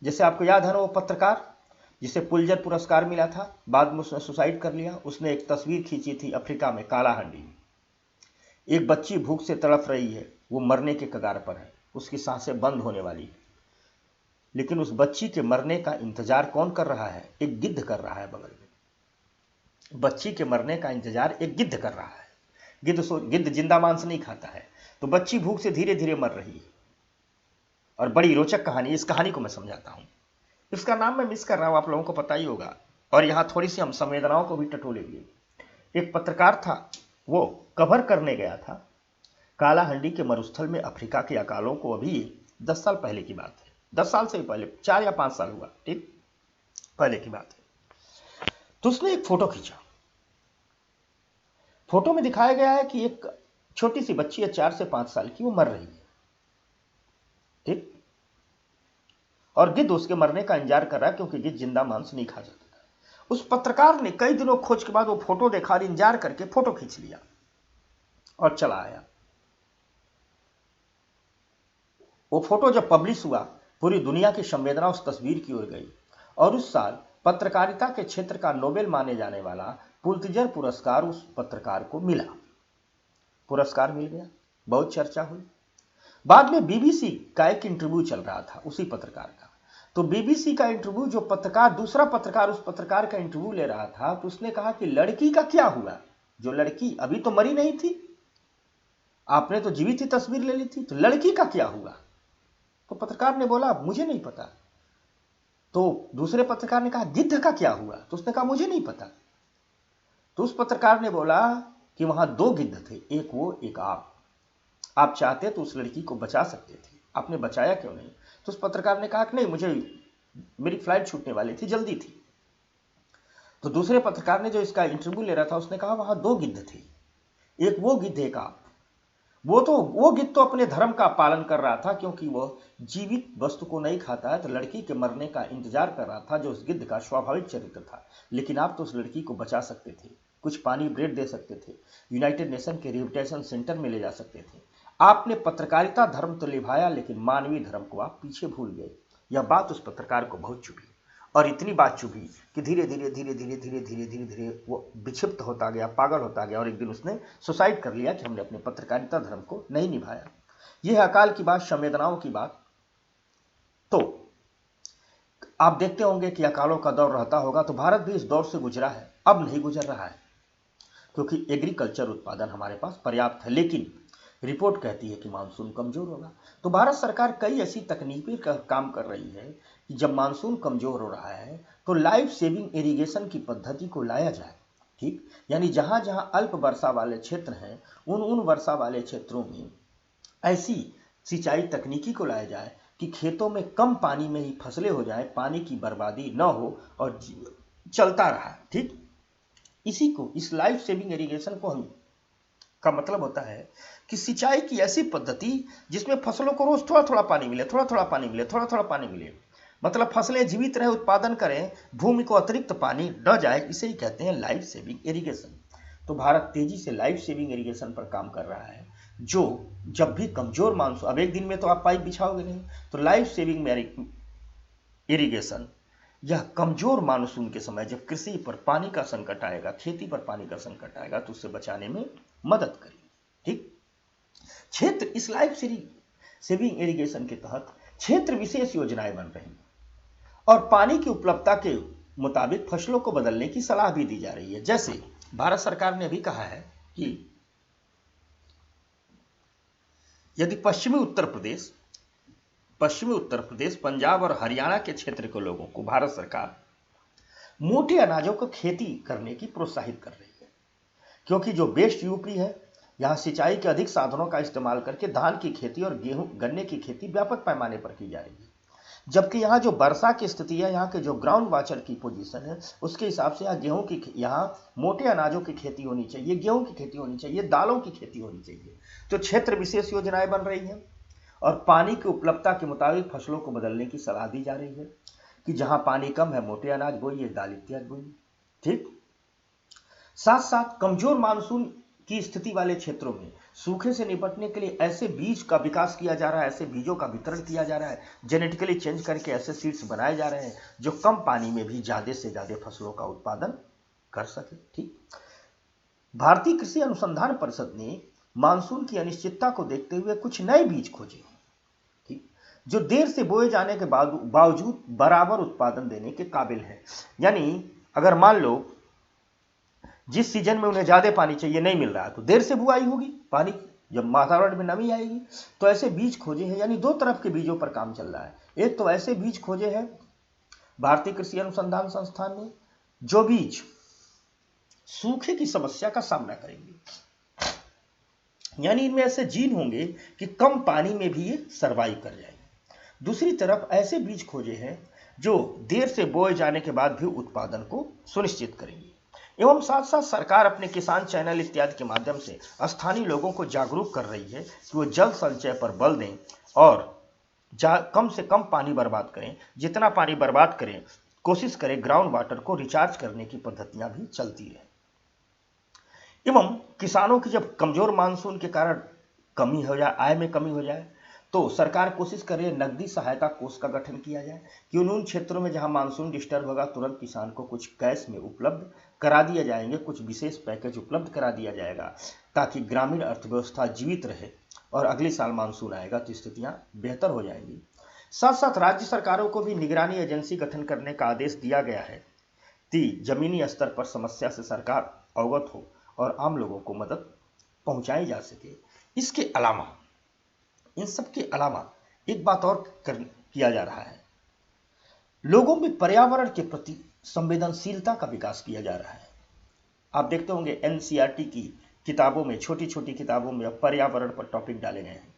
जैसे आपको याद है ना वो पत्रकार जिसे पुलित्जर पुरस्कार मिला था, बाद में उसने सुसाइड कर लिया। उसने एक तस्वीर खींची थी अफ्रीका में कालाहंडी में, एक बच्ची भूख से तड़प रही है, वो मरने के कगार पर है, उसकी सांसें बंद होने वाली है, लेकिन उस बच्ची के मरने का इंतजार कौन कर रहा है, एक गिद्ध कर रहा है बगल में। बच्ची के मरने का इंतजार एक गिद्ध कर रहा है। गिद्ध जिंदा मांस नहीं खाता है, तो बच्ची भूख से धीरे धीरे मर रही है। और बड़ी रोचक कहानी, इस कहानी को मैं समझाता हूं। इसका नाम मैं मिस कर रहा हूं, आप लोगों को पता ही होगा, और यहां थोड़ी सी हम संवेदनाओं को भी टटोलेंगे। एक पत्रकार था, वो कवर करने गया था कालाहंडी के मरुस्थल में अफ्रीका के अकालों को। अभी 10 साल पहले की बात है, 10 साल से भी पहले, 4 या 5 साल हुआ, ठीक पहले की बात है। तो उसने एक फोटो खींचा। फोटो में दिखाया गया है कि एक छोटी सी बच्ची है 4 से 5 साल की, वो मर रही है, ठीक, और गिद्ध उसके मरने का इंतजार कर रहा है क्योंकि गिद्ध जिंदा मांस नहीं खा सकता। उस पत्रकार ने कई दिनों खोज के बाद वो फोटो देखा और इंतजार करके फोटो खींच लिया और चला आया। वो फोटो जब पब्लिश हुआ, पूरी दुनिया की संवेदना उस तस्वीर की ओर गई, और उस साल पत्रकारिता के क्षेत्र का नोबेल माने जाने वाला पुलित्जर पुरस्कार उस पत्रकार को मिला। पुरस्कार मिल गया, बहुत चर्चा हुई। बाद में बीबीसी का एक इंटरव्यू चल रहा था उसी पत्रकार का, तो बीबीसी का इंटरव्यू, जो पत्रकार, दूसरा पत्रकार उस पत्रकार का इंटरव्यू ले रहा था, तो उसने कहा कि लड़की का क्या हुआ, जो लड़की अभी तो मरी नहीं थी, आपने तो जीवित ही तस्वीर ले ली थी, तो लड़की का क्या हुआ। तो पत्रकार ने बोला मुझे नहीं पता। तो दूसरे पत्रकार ने कहा गिद्ध का क्या हुआ, तो उसने कहा मुझे नहीं पता। तो उस पत्रकार ने बोला कि वहां 2 गिद्ध थे, एक वो एक आप चाहते तो उस लड़की को बचा सकते थे, आपने बचाया क्यों नहीं। तो उस पत्रकार ने कहा कि नहीं, मेरी फ्लाइट छूटने वाली थी, जल्दी थी। तो दूसरे पत्रकार ने, जो इसका इंटरव्यू ले रहा था, उसने कहा वहां 2 गिद्ध थे, एक वो गिद्ध एक आप। वो गिद्ध तो अपने धर्म का पालन कर रहा था क्योंकि वो जीवित वस्तु को नहीं खाता है, तो लड़की के मरने का इंतजार कर रहा था, जो उस गिद्ध का स्वाभाविक चरित्र था। लेकिन आप तो उस लड़की को बचा सकते थे, कुछ पानी ब्रेड दे सकते थे, यूनाइटेड नेशन के रिहेबिलिटेशन सेंटर में ले जा सकते थे। आपने पत्रकारिता धर्म तो निभाया, लेकिन मानवीय धर्म को आप पीछे भूल गए। यह बात उस पत्रकार को बहुत चुभी, और इतनी बात चुभी कि धीरे धीरे धीरे धीरे धीरे धीरे धीरे धीरे वो विक्षिप्त होता गया, पागल होता गया, और एक दिन उसने सुसाइड कर लिया कि हमने अपने पत्रकारिता धर्म को नहीं निभाया। यह है अकाल की बात, संवेदनाओं की बात। तो आप देखते होंगे कि अकालों का दौर रहता होगा, तो भारत भी इस दौर से गुजरा है, अब नहीं गुजर रहा है, क्योंकि एग्रीकल्चर उत्पादन हमारे पास पर्याप्त है। लेकिन रिपोर्ट कहती है कि मानसून कमजोर होगा। तो भारत सरकार कई ऐसी तकनीकी का काम कर रही है कि जब मानसून कमजोर हो रहा है तो लाइफ सेविंग इरिगेशन की पद्धति को लाया जाए, ठीक, यानी जहां जहां अल्प वर्षा वाले क्षेत्र हैं उन वर्षा वाले क्षेत्रों में ऐसी सिंचाई तकनीकी को लाया जाए कि खेतों में कम पानी में ही फसलें हो जाए, पानी की बर्बादी न हो और चलता रहा। ठीक, इसी को, इस लाइफ सेविंग इरिगेशन को हम का मतलब होता है कि सिंचाई की ऐसी पद्धति जिसमें फसलों को रोज थोड़ा थोड़ा पानी मिले, थोड़ा थोड़ा पानी मिले, थोड़ा थोड़ा पानी मिले, मतलब फसलें जीवित रहे, उत्पादन करें, भूमि को अतिरिक्त पानी न जाए, इसे ही कहते हैं लाइफ सेविंग इरिगेशन। तो भारत तेजी से लाइफ सेविंग इरिगेशन पर काम कर रहा है, जो जब भी कमजोर मानसून, अब एक दिन में तो आप पाइप बिछाओगे नहीं, तो लाइफ सेविंग इरिगेशन यह कमजोर मानसून के समय जब कृषि पर पानी का संकट आएगा, खेती पर पानी का संकट आएगा, तो उसे बचाने में मदद करेगी। ठीक, क्षेत्र, इस लाइफ सेविंग इरिगेशन के तहत क्षेत्र विशेष योजनाएं बन रही हैं और पानी की उपलब्धता के मुताबिक फसलों को बदलने की सलाह भी दी जा रही है। जैसे भारत सरकार ने भी कहा है कि यदि पश्चिमी उत्तर प्रदेश, पंजाब और हरियाणा के क्षेत्र के लोगों को भारत सरकार मोटे अनाजों को खेती करने की प्रोत्साहित कर रही है, क्योंकि जो वेस्ट यूपी है, यहां सिंचाई के अधिक साधनों का इस्तेमाल करके धान की खेती और गेहूं, गन्ने की खेती व्यापक पैमाने पर की जा रही है। जबकि यहाँ जो वर्षा की स्थिति है, यहाँ के जो ग्राउंड वाटर की पोजीशन है, उसके हिसाब से यहाँ गेहूं की, यहाँ मोटे अनाजों की खेती होनी चाहिए, गेहूं की खेती होनी चाहिए, दालों की खेती होनी चाहिए। तो क्षेत्र विशेष योजनाएं बन रही हैं और पानी की उपलब्धता के मुताबिक फसलों को बदलने की सलाह दी जा रही है कि जहां पानी कम है मोटे अनाज बोइए, दाल इत्यादि बोइए। ठीक, साथ साथ कमजोर मानसून की स्थिति वाले क्षेत्रों में सूखे से निपटने के लिए ऐसे बीज का विकास किया जा रहा है, ऐसे बीजों का वितरण किया जा रहा है, जेनेटिकली चेंज करके ऐसे सीड्स बनाए जा रहे हैं जो कम पानी में भी ज्यादा से ज्यादा फसलों का उत्पादन कर सके। ठीक, भारतीय कृषि अनुसंधान परिषद ने मानसून की अनिश्चितता को देखते हुए कुछ नए बीज खोजे, ठीक, जो देर से बोए जाने के बावजूद बराबर उत्पादन देने के काबिल है। यानी अगर मान लो जिस सीजन में उन्हें ज्यादा पानी चाहिए नहीं मिल रहा, तो देर से बुआई होगी, पानी जब वातावरण में नमी आएगी, तो ऐसे बीज खोजे हैं। यानी दो तरफ के बीजों पर काम चल रहा है। एक तो ऐसे बीज खोजे हैं भारतीय कृषि अनुसंधान संस्थान ने जो बीज सूखे की समस्या का सामना करेंगे, यानी इनमें ऐसे जीन होंगे कि कम पानी में भी ये सर्वाइव कर जाएंगे। दूसरी तरफ ऐसे बीज खोजे हैं जो देर से बोए जाने के बाद भी उत्पादन को सुनिश्चित करेंगे। एवं साथ साथ सरकार अपने किसान चैनल इत्यादि के माध्यम से स्थानीय लोगों को जागरूक कर रही है कि वो जल संचय पर बल दें और कम से कम पानी बर्बाद करें। जितना पानी बर्बाद करें, कोशिश करें ग्राउंड वाटर को रिचार्ज करने की पद्धतियां भी चलती रहे। एवं किसानों की जब कमजोर मानसून के कारण कमी हो जाए, आय में कमी हो जाए, तो सरकार कोशिश कर रही है नकदी सहायता कोष का गठन किया जाए कि उन क्षेत्रों में जहां मानसून डिस्टर्ब होगा तुरंत किसान को कुछ कैश में उपलब्ध करा दिया जाएंगे, कुछ विशेष पैकेज उपलब्ध करा दिया जाएगा ताकि ग्रामीण अर्थव्यवस्था जीवित रहे और अगले साल मानसून आएगा तो स्थितियां बेहतर हो जाएंगी। साथ साथ राज्य सरकारों को भी निगरानी एजेंसी गठन करने का आदेश दिया गया है कि जमीनी स्तर पर समस्या से सरकार अवगत हो और आम लोगों को मदद पहुंचाई जा सके। इसके अलावा, इन सब के अलावा एक बात और किया जा रहा है, लोगों में पर्यावरण के प्रति संवेदनशीलता का विकास किया जा रहा है। आप देखते होंगे एनसीईआरटी की किताबों में, छोटी छोटी किताबों में अब पर्यावरण पर टॉपिक डाले गए हैं।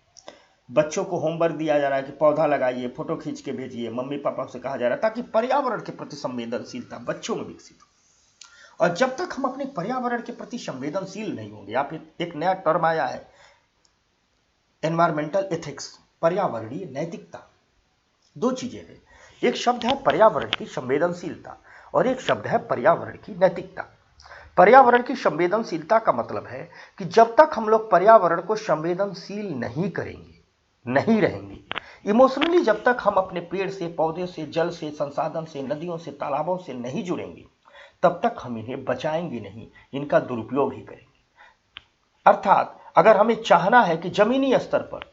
बच्चों को होमवर्क दिया जा रहा है कि पौधा लगाइए, फोटो खींच के भेजिए, मम्मी पापा से कहा जा रहा है ताकि पर्यावरण के प्रति संवेदनशीलता बच्चों में विकसित हो। और जब तक हम अपने पर्यावरण के प्रति संवेदनशील नहीं होंगे, आप एक नया टर्म आया है एनवायरमेंटल एथिक्स, पर्यावरणीय नैतिकता। दो चीजें हैं, एक शब्द है पर्यावरण की संवेदनशीलता और एक शब्द है पर्यावरण की नैतिकता। पर्यावरण की संवेदनशीलता का मतलब है कि जब तक हम लोग पर्यावरण को संवेदनशील नहीं करेंगे, नहीं रहेंगे, इमोशनली जब तक हम अपने पेड़ से, पौधे से, जल से, संसाधन से, नदियों से, तालाबों से नहीं जुड़ेंगे, तब तक हम इन्हें बचाएंगे नहीं, इनका दुरुपयोग ही करेंगे। अर्थात अगर हमें चाहना है कि जमीनी स्तर पर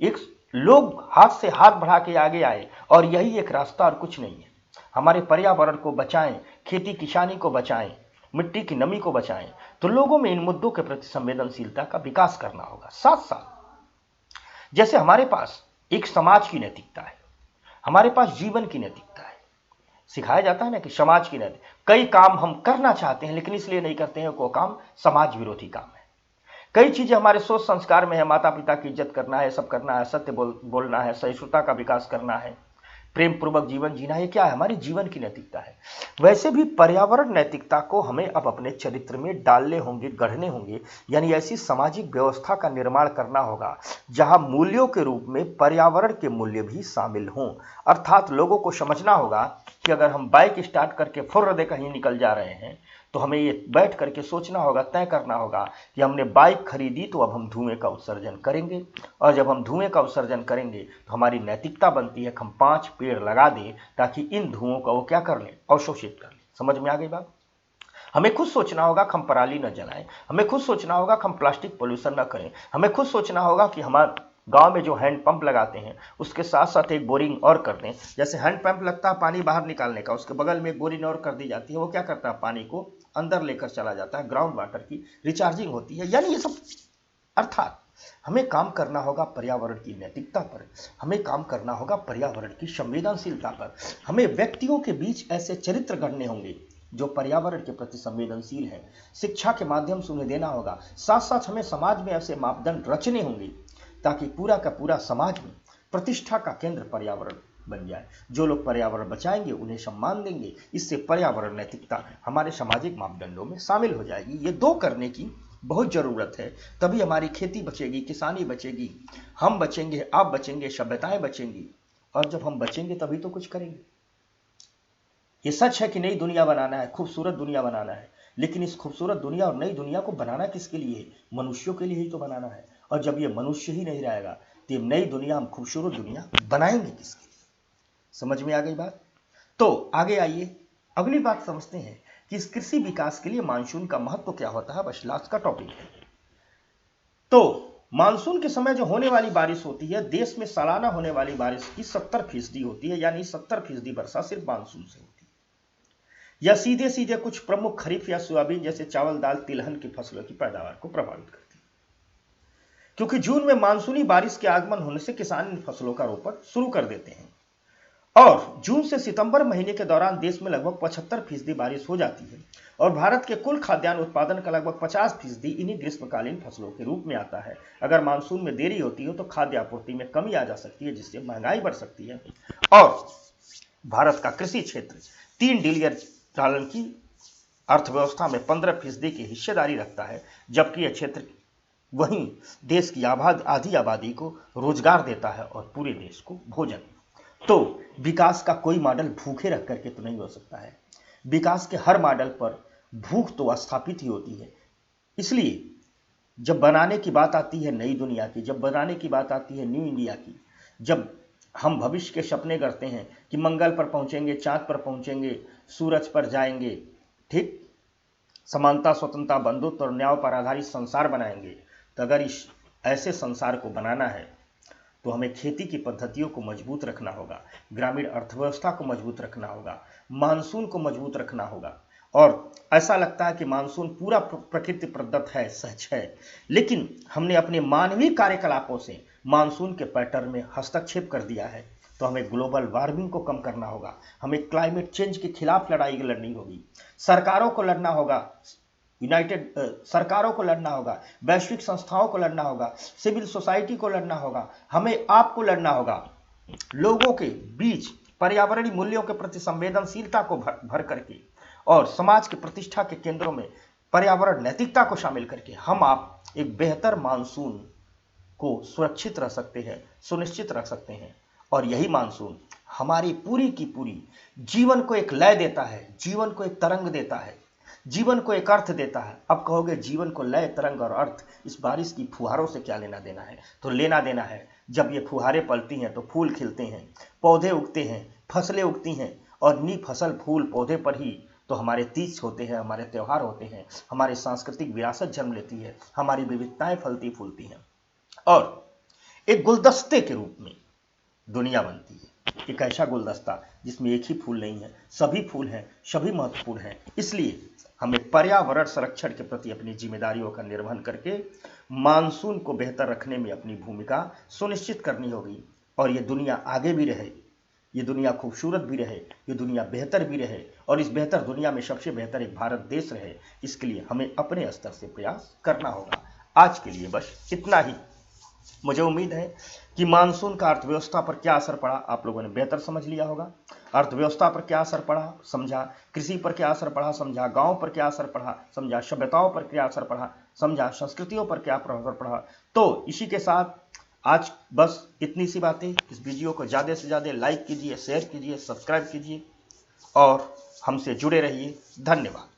एक लोग हाथ से हाथ बढ़ा के आगे आए और यही एक रास्ता और कुछ नहीं है, हमारे पर्यावरण को बचाएं, खेती किसानी को बचाएं, मिट्टी की नमी को बचाएं, तो लोगों में इन मुद्दों के प्रति संवेदनशीलता का विकास करना होगा। साथ साथ जैसे हमारे पास एक समाज की नैतिकता है, हमारे पास जीवन की नैतिकता है, सिखाया जाता है ना कि समाज की नैतिक, कई काम हम करना चाहते हैं लेकिन इसलिए नहीं करते हैं कि वो काम समाज विरोधी काम है। कई चीजें हमारे सोच संस्कार में है, माता पिता की इज्जत करना है, सब करना है, सत्य बोलना है, सहिष्णुता का विकास करना है, प्रेम पूर्वक जीवन जीना है, क्या है हमारी जीवन की नैतिकता है। वैसे भी पर्यावरण नैतिकता को हमें अब अपने चरित्र में डालने होंगे, गढ़ने होंगे, यानी ऐसी सामाजिक व्यवस्था का निर्माण करना होगा जहां मूल्यों के रूप में पर्यावरण के मूल्य भी शामिल हों। अर्थात लोगों को समझना होगा कि अगर हम बाइक स्टार्ट करके फुर्र दे कहीं निकल जा रहे हैं तो हमें ये बैठ करके सोचना होगा, तय करना होगा कि हमने बाइक खरीदी तो अब हम धुएं का उत्सर्जन करेंगे, और जब हम धुएं का उत्सर्जन करेंगे तो हमारी नैतिकता बनती है कि हम 5 पेड़ लगा दें ताकि इन धुओं का वो क्या कर लें, अवशोषित कर लें। समझ में आ गई बात। हमें खुद सोचना होगा कि हम पराली न जलाएं, हमें खुद सोचना होगा कि हम प्लास्टिक पोल्यूशन न करें, हमें खुद सोचना होगा कि हमारे गांव में जो हैंड पंप लगाते हैं उसके साथ साथ एक बोरिंग और कर दें। जैसे हैंड पंप लगता है पानी बाहर निकालने का, उसके बगल में एक बोरिंग और कर दी जाती है, वो क्या करता है पानी को अंदर लेकर चला जाता है, ग्राउंड वाटर की रिचार्जिंग होती है। यानी ये सब, अर्थात हमें काम करना होगा पर्यावरण की नैतिकता पर, हमें काम करना होगा पर्यावरण की संवेदनशीलता पर, हमें व्यक्तियों के बीच ऐसे चरित्र गढ़ने होंगे जो पर्यावरण के प्रति संवेदनशील है, शिक्षा के माध्यम से उन्हें देना होगा। साथ साथ हमें समाज में ऐसे मापदंड रचने होंगे ताकि पूरा का पूरा समाज में प्रतिष्ठा का केंद्र पर्यावरण बन जाए। जो लोग पर्यावरण बचाएंगे उन्हें सम्मान देंगे, इससे पर्यावरण नैतिकता हमारे सामाजिक मापदंडों में शामिल हो जाएगी। ये दो करने की बहुत जरूरत है, तभी हमारी खेती बचेगी, किसानी बचेगी, हम बचेंगे, आप बचेंगे, सभ्यताएं बचेंगी, और जब हम बचेंगे तभी तो कुछ करेंगे। ये सच है कि नई दुनिया बनाना है, खूबसूरत दुनिया बनाना है, लेकिन इस खूबसूरत दुनिया और नई दुनिया को बनाना किसके लिए है? मनुष्यों के लिए ही तो बनाना है। और जब ये मनुष्य ही नहीं रहेगा तो ये नई दुनिया, हम खूबसूरत दुनिया बनाएंगे किसके लिए? समझ में आ गई बात। तो आगे आइए अगली बात समझते हैं कि इस कृषि विकास के लिए मानसून का महत्व क्या होता है। बस लास्ट का टॉपिक है। तो मानसून के समय जो होने वाली बारिश होती है, देश में सालाना होने वाली बारिश की 70% होती है, यानी 70% वर्षा सिर्फ मानसून से होती है। यह सीधे सीधे कुछ प्रमुख खरीफ या सोयाबीन जैसे चावल, दाल, तिलहन की फसलों की पैदावार को प्रभावित करती है। क्योंकि जून में मानसूनी बारिश के आगमन होने से किसान इन फसलों का रोपण शुरू कर देते हैं, और जून से सितंबर महीने के दौरान देश में लगभग 75% बारिश हो जाती है, और भारत के कुल खाद्यान्न उत्पादन का लगभग 50% इन्हीं ग्रीष्मकालीन फसलों के रूप में आता है। अगर मानसून में देरी होती हो तो खाद्य आपूर्ति में कमी आ जा सकती है, जिससे महंगाई बढ़ सकती है। और भारत का कृषि क्षेत्र $3 ट्रिलियन की अर्थव्यवस्था में 15% की हिस्सेदारी रखता है, जबकि यह क्षेत्र वहीं देश की आधी आबादी को रोजगार देता है और पूरे देश को भोजन। तो विकास का कोई मॉडल भूखे रख करके तो नहीं हो सकता है। विकास के हर मॉडल पर भूख तो स्थापित ही होती है। इसलिए जब बनाने की बात आती है नई दुनिया की, जब बनाने की बात आती है न्यू इंडिया की, जब हम भविष्य के सपने करते हैं कि मंगल पर पहुंचेंगे, चांद पर पहुंचेंगे, सूरज पर जाएंगे, ठीक, समानता, स्वतंत्रता, बंधुत्व और न्याय पर आधारित संसार बनाएंगे, तो अगर इस ऐसे संसार को बनाना है तो हमें खेती की पद्धतियों को मजबूत रखना होगा, ग्रामीण अर्थव्यवस्था को मजबूत रखना होगा, मानसून को मजबूत रखना होगा। और ऐसा लगता है कि मानसून पूरा प्रकृति प्रदत्त है, सच है, लेकिन हमने अपने मानवीय कार्यकलापों से मानसून के पैटर्न में हस्तक्षेप कर दिया है। तो हमें ग्लोबल वार्मिंग को कम करना होगा, हमें क्लाइमेट चेंज के खिलाफ लड़ाई लड़नी होगी, सरकारों को लड़ना होगा, सरकारों को लड़ना होगा, वैश्विक संस्थाओं को लड़ना होगा, सिविल सोसाइटी को लड़ना होगा, हमें आपको लड़ना होगा। लोगों के बीच पर्यावरणीय मूल्यों के प्रति संवेदनशीलता को भर करके और समाज की प्रतिष्ठा के केंद्रों में पर्यावरण नैतिकता को शामिल करके हम आप एक बेहतर मानसून को सुरक्षित रख सकते हैं, सुनिश्चित रख सकते हैं। और यही मानसून हमारी पूरी की पूरी जीवन को एक लय देता है, जीवन को एक तरंग देता है, जीवन को एक अर्थ देता है। अब कहोगे जीवन को लय, तरंग और अर्थ इस बारिश की फुहारों से क्या लेना देना है? तो लेना देना है, जब ये फुहारें पलती हैं तो फूल खिलते हैं, पौधे उगते हैं, फसलें उगती हैं, और नी फसल फूल पौधे पर ही तो हमारे तीज होते हैं, हमारे त्यौहार होते हैं, हमारी सांस्कृतिक विरासत जन्म लेती है, हमारी विविधताएं फलती फूलती हैं, और एक गुलदस्ते के रूप में दुनिया बनती है। एक ऐसा गुलदस्ता जिसमें एक ही फूल नहीं है, सभी फूल हैं, सभी महत्वपूर्ण हैं। इसलिए हमें पर्यावरण संरक्षण के प्रति अपनी जिम्मेदारियों का निर्वहन करके मानसून को बेहतर रखने में अपनी भूमिका सुनिश्चित करनी होगी, और ये दुनिया आगे भी रहे, ये दुनिया खूबसूरत भी रहे, ये दुनिया बेहतर भी रहे और इस बेहतर दुनिया में सबसे बेहतर एक भारत देश रहे। इसके लिए हमें अपने स्तर से प्रयास करना होगा। आज के लिए बस इतना ही। मुझे उम्मीद है कि मानसून का अर्थव्यवस्था पर क्या असर पड़ा आप लोगों ने बेहतर समझ लिया होगा। अर्थव्यवस्था पर क्या असर पड़ा समझा, कृषि पर क्या असर पड़ा समझा, गांव पर क्या असर पड़ा समझा, सभ्यताओं पर क्या असर पड़ा समझा, संस्कृतियों पर क्या असर पड़ा। तो इसी के साथ आज बस इतनी सी बातें। इस वीडियो को ज़्यादा से ज़्यादा लाइक कीजिए, शेयर कीजिए, सब्सक्राइब कीजिए और हमसे जुड़े रहिए। धन्यवाद।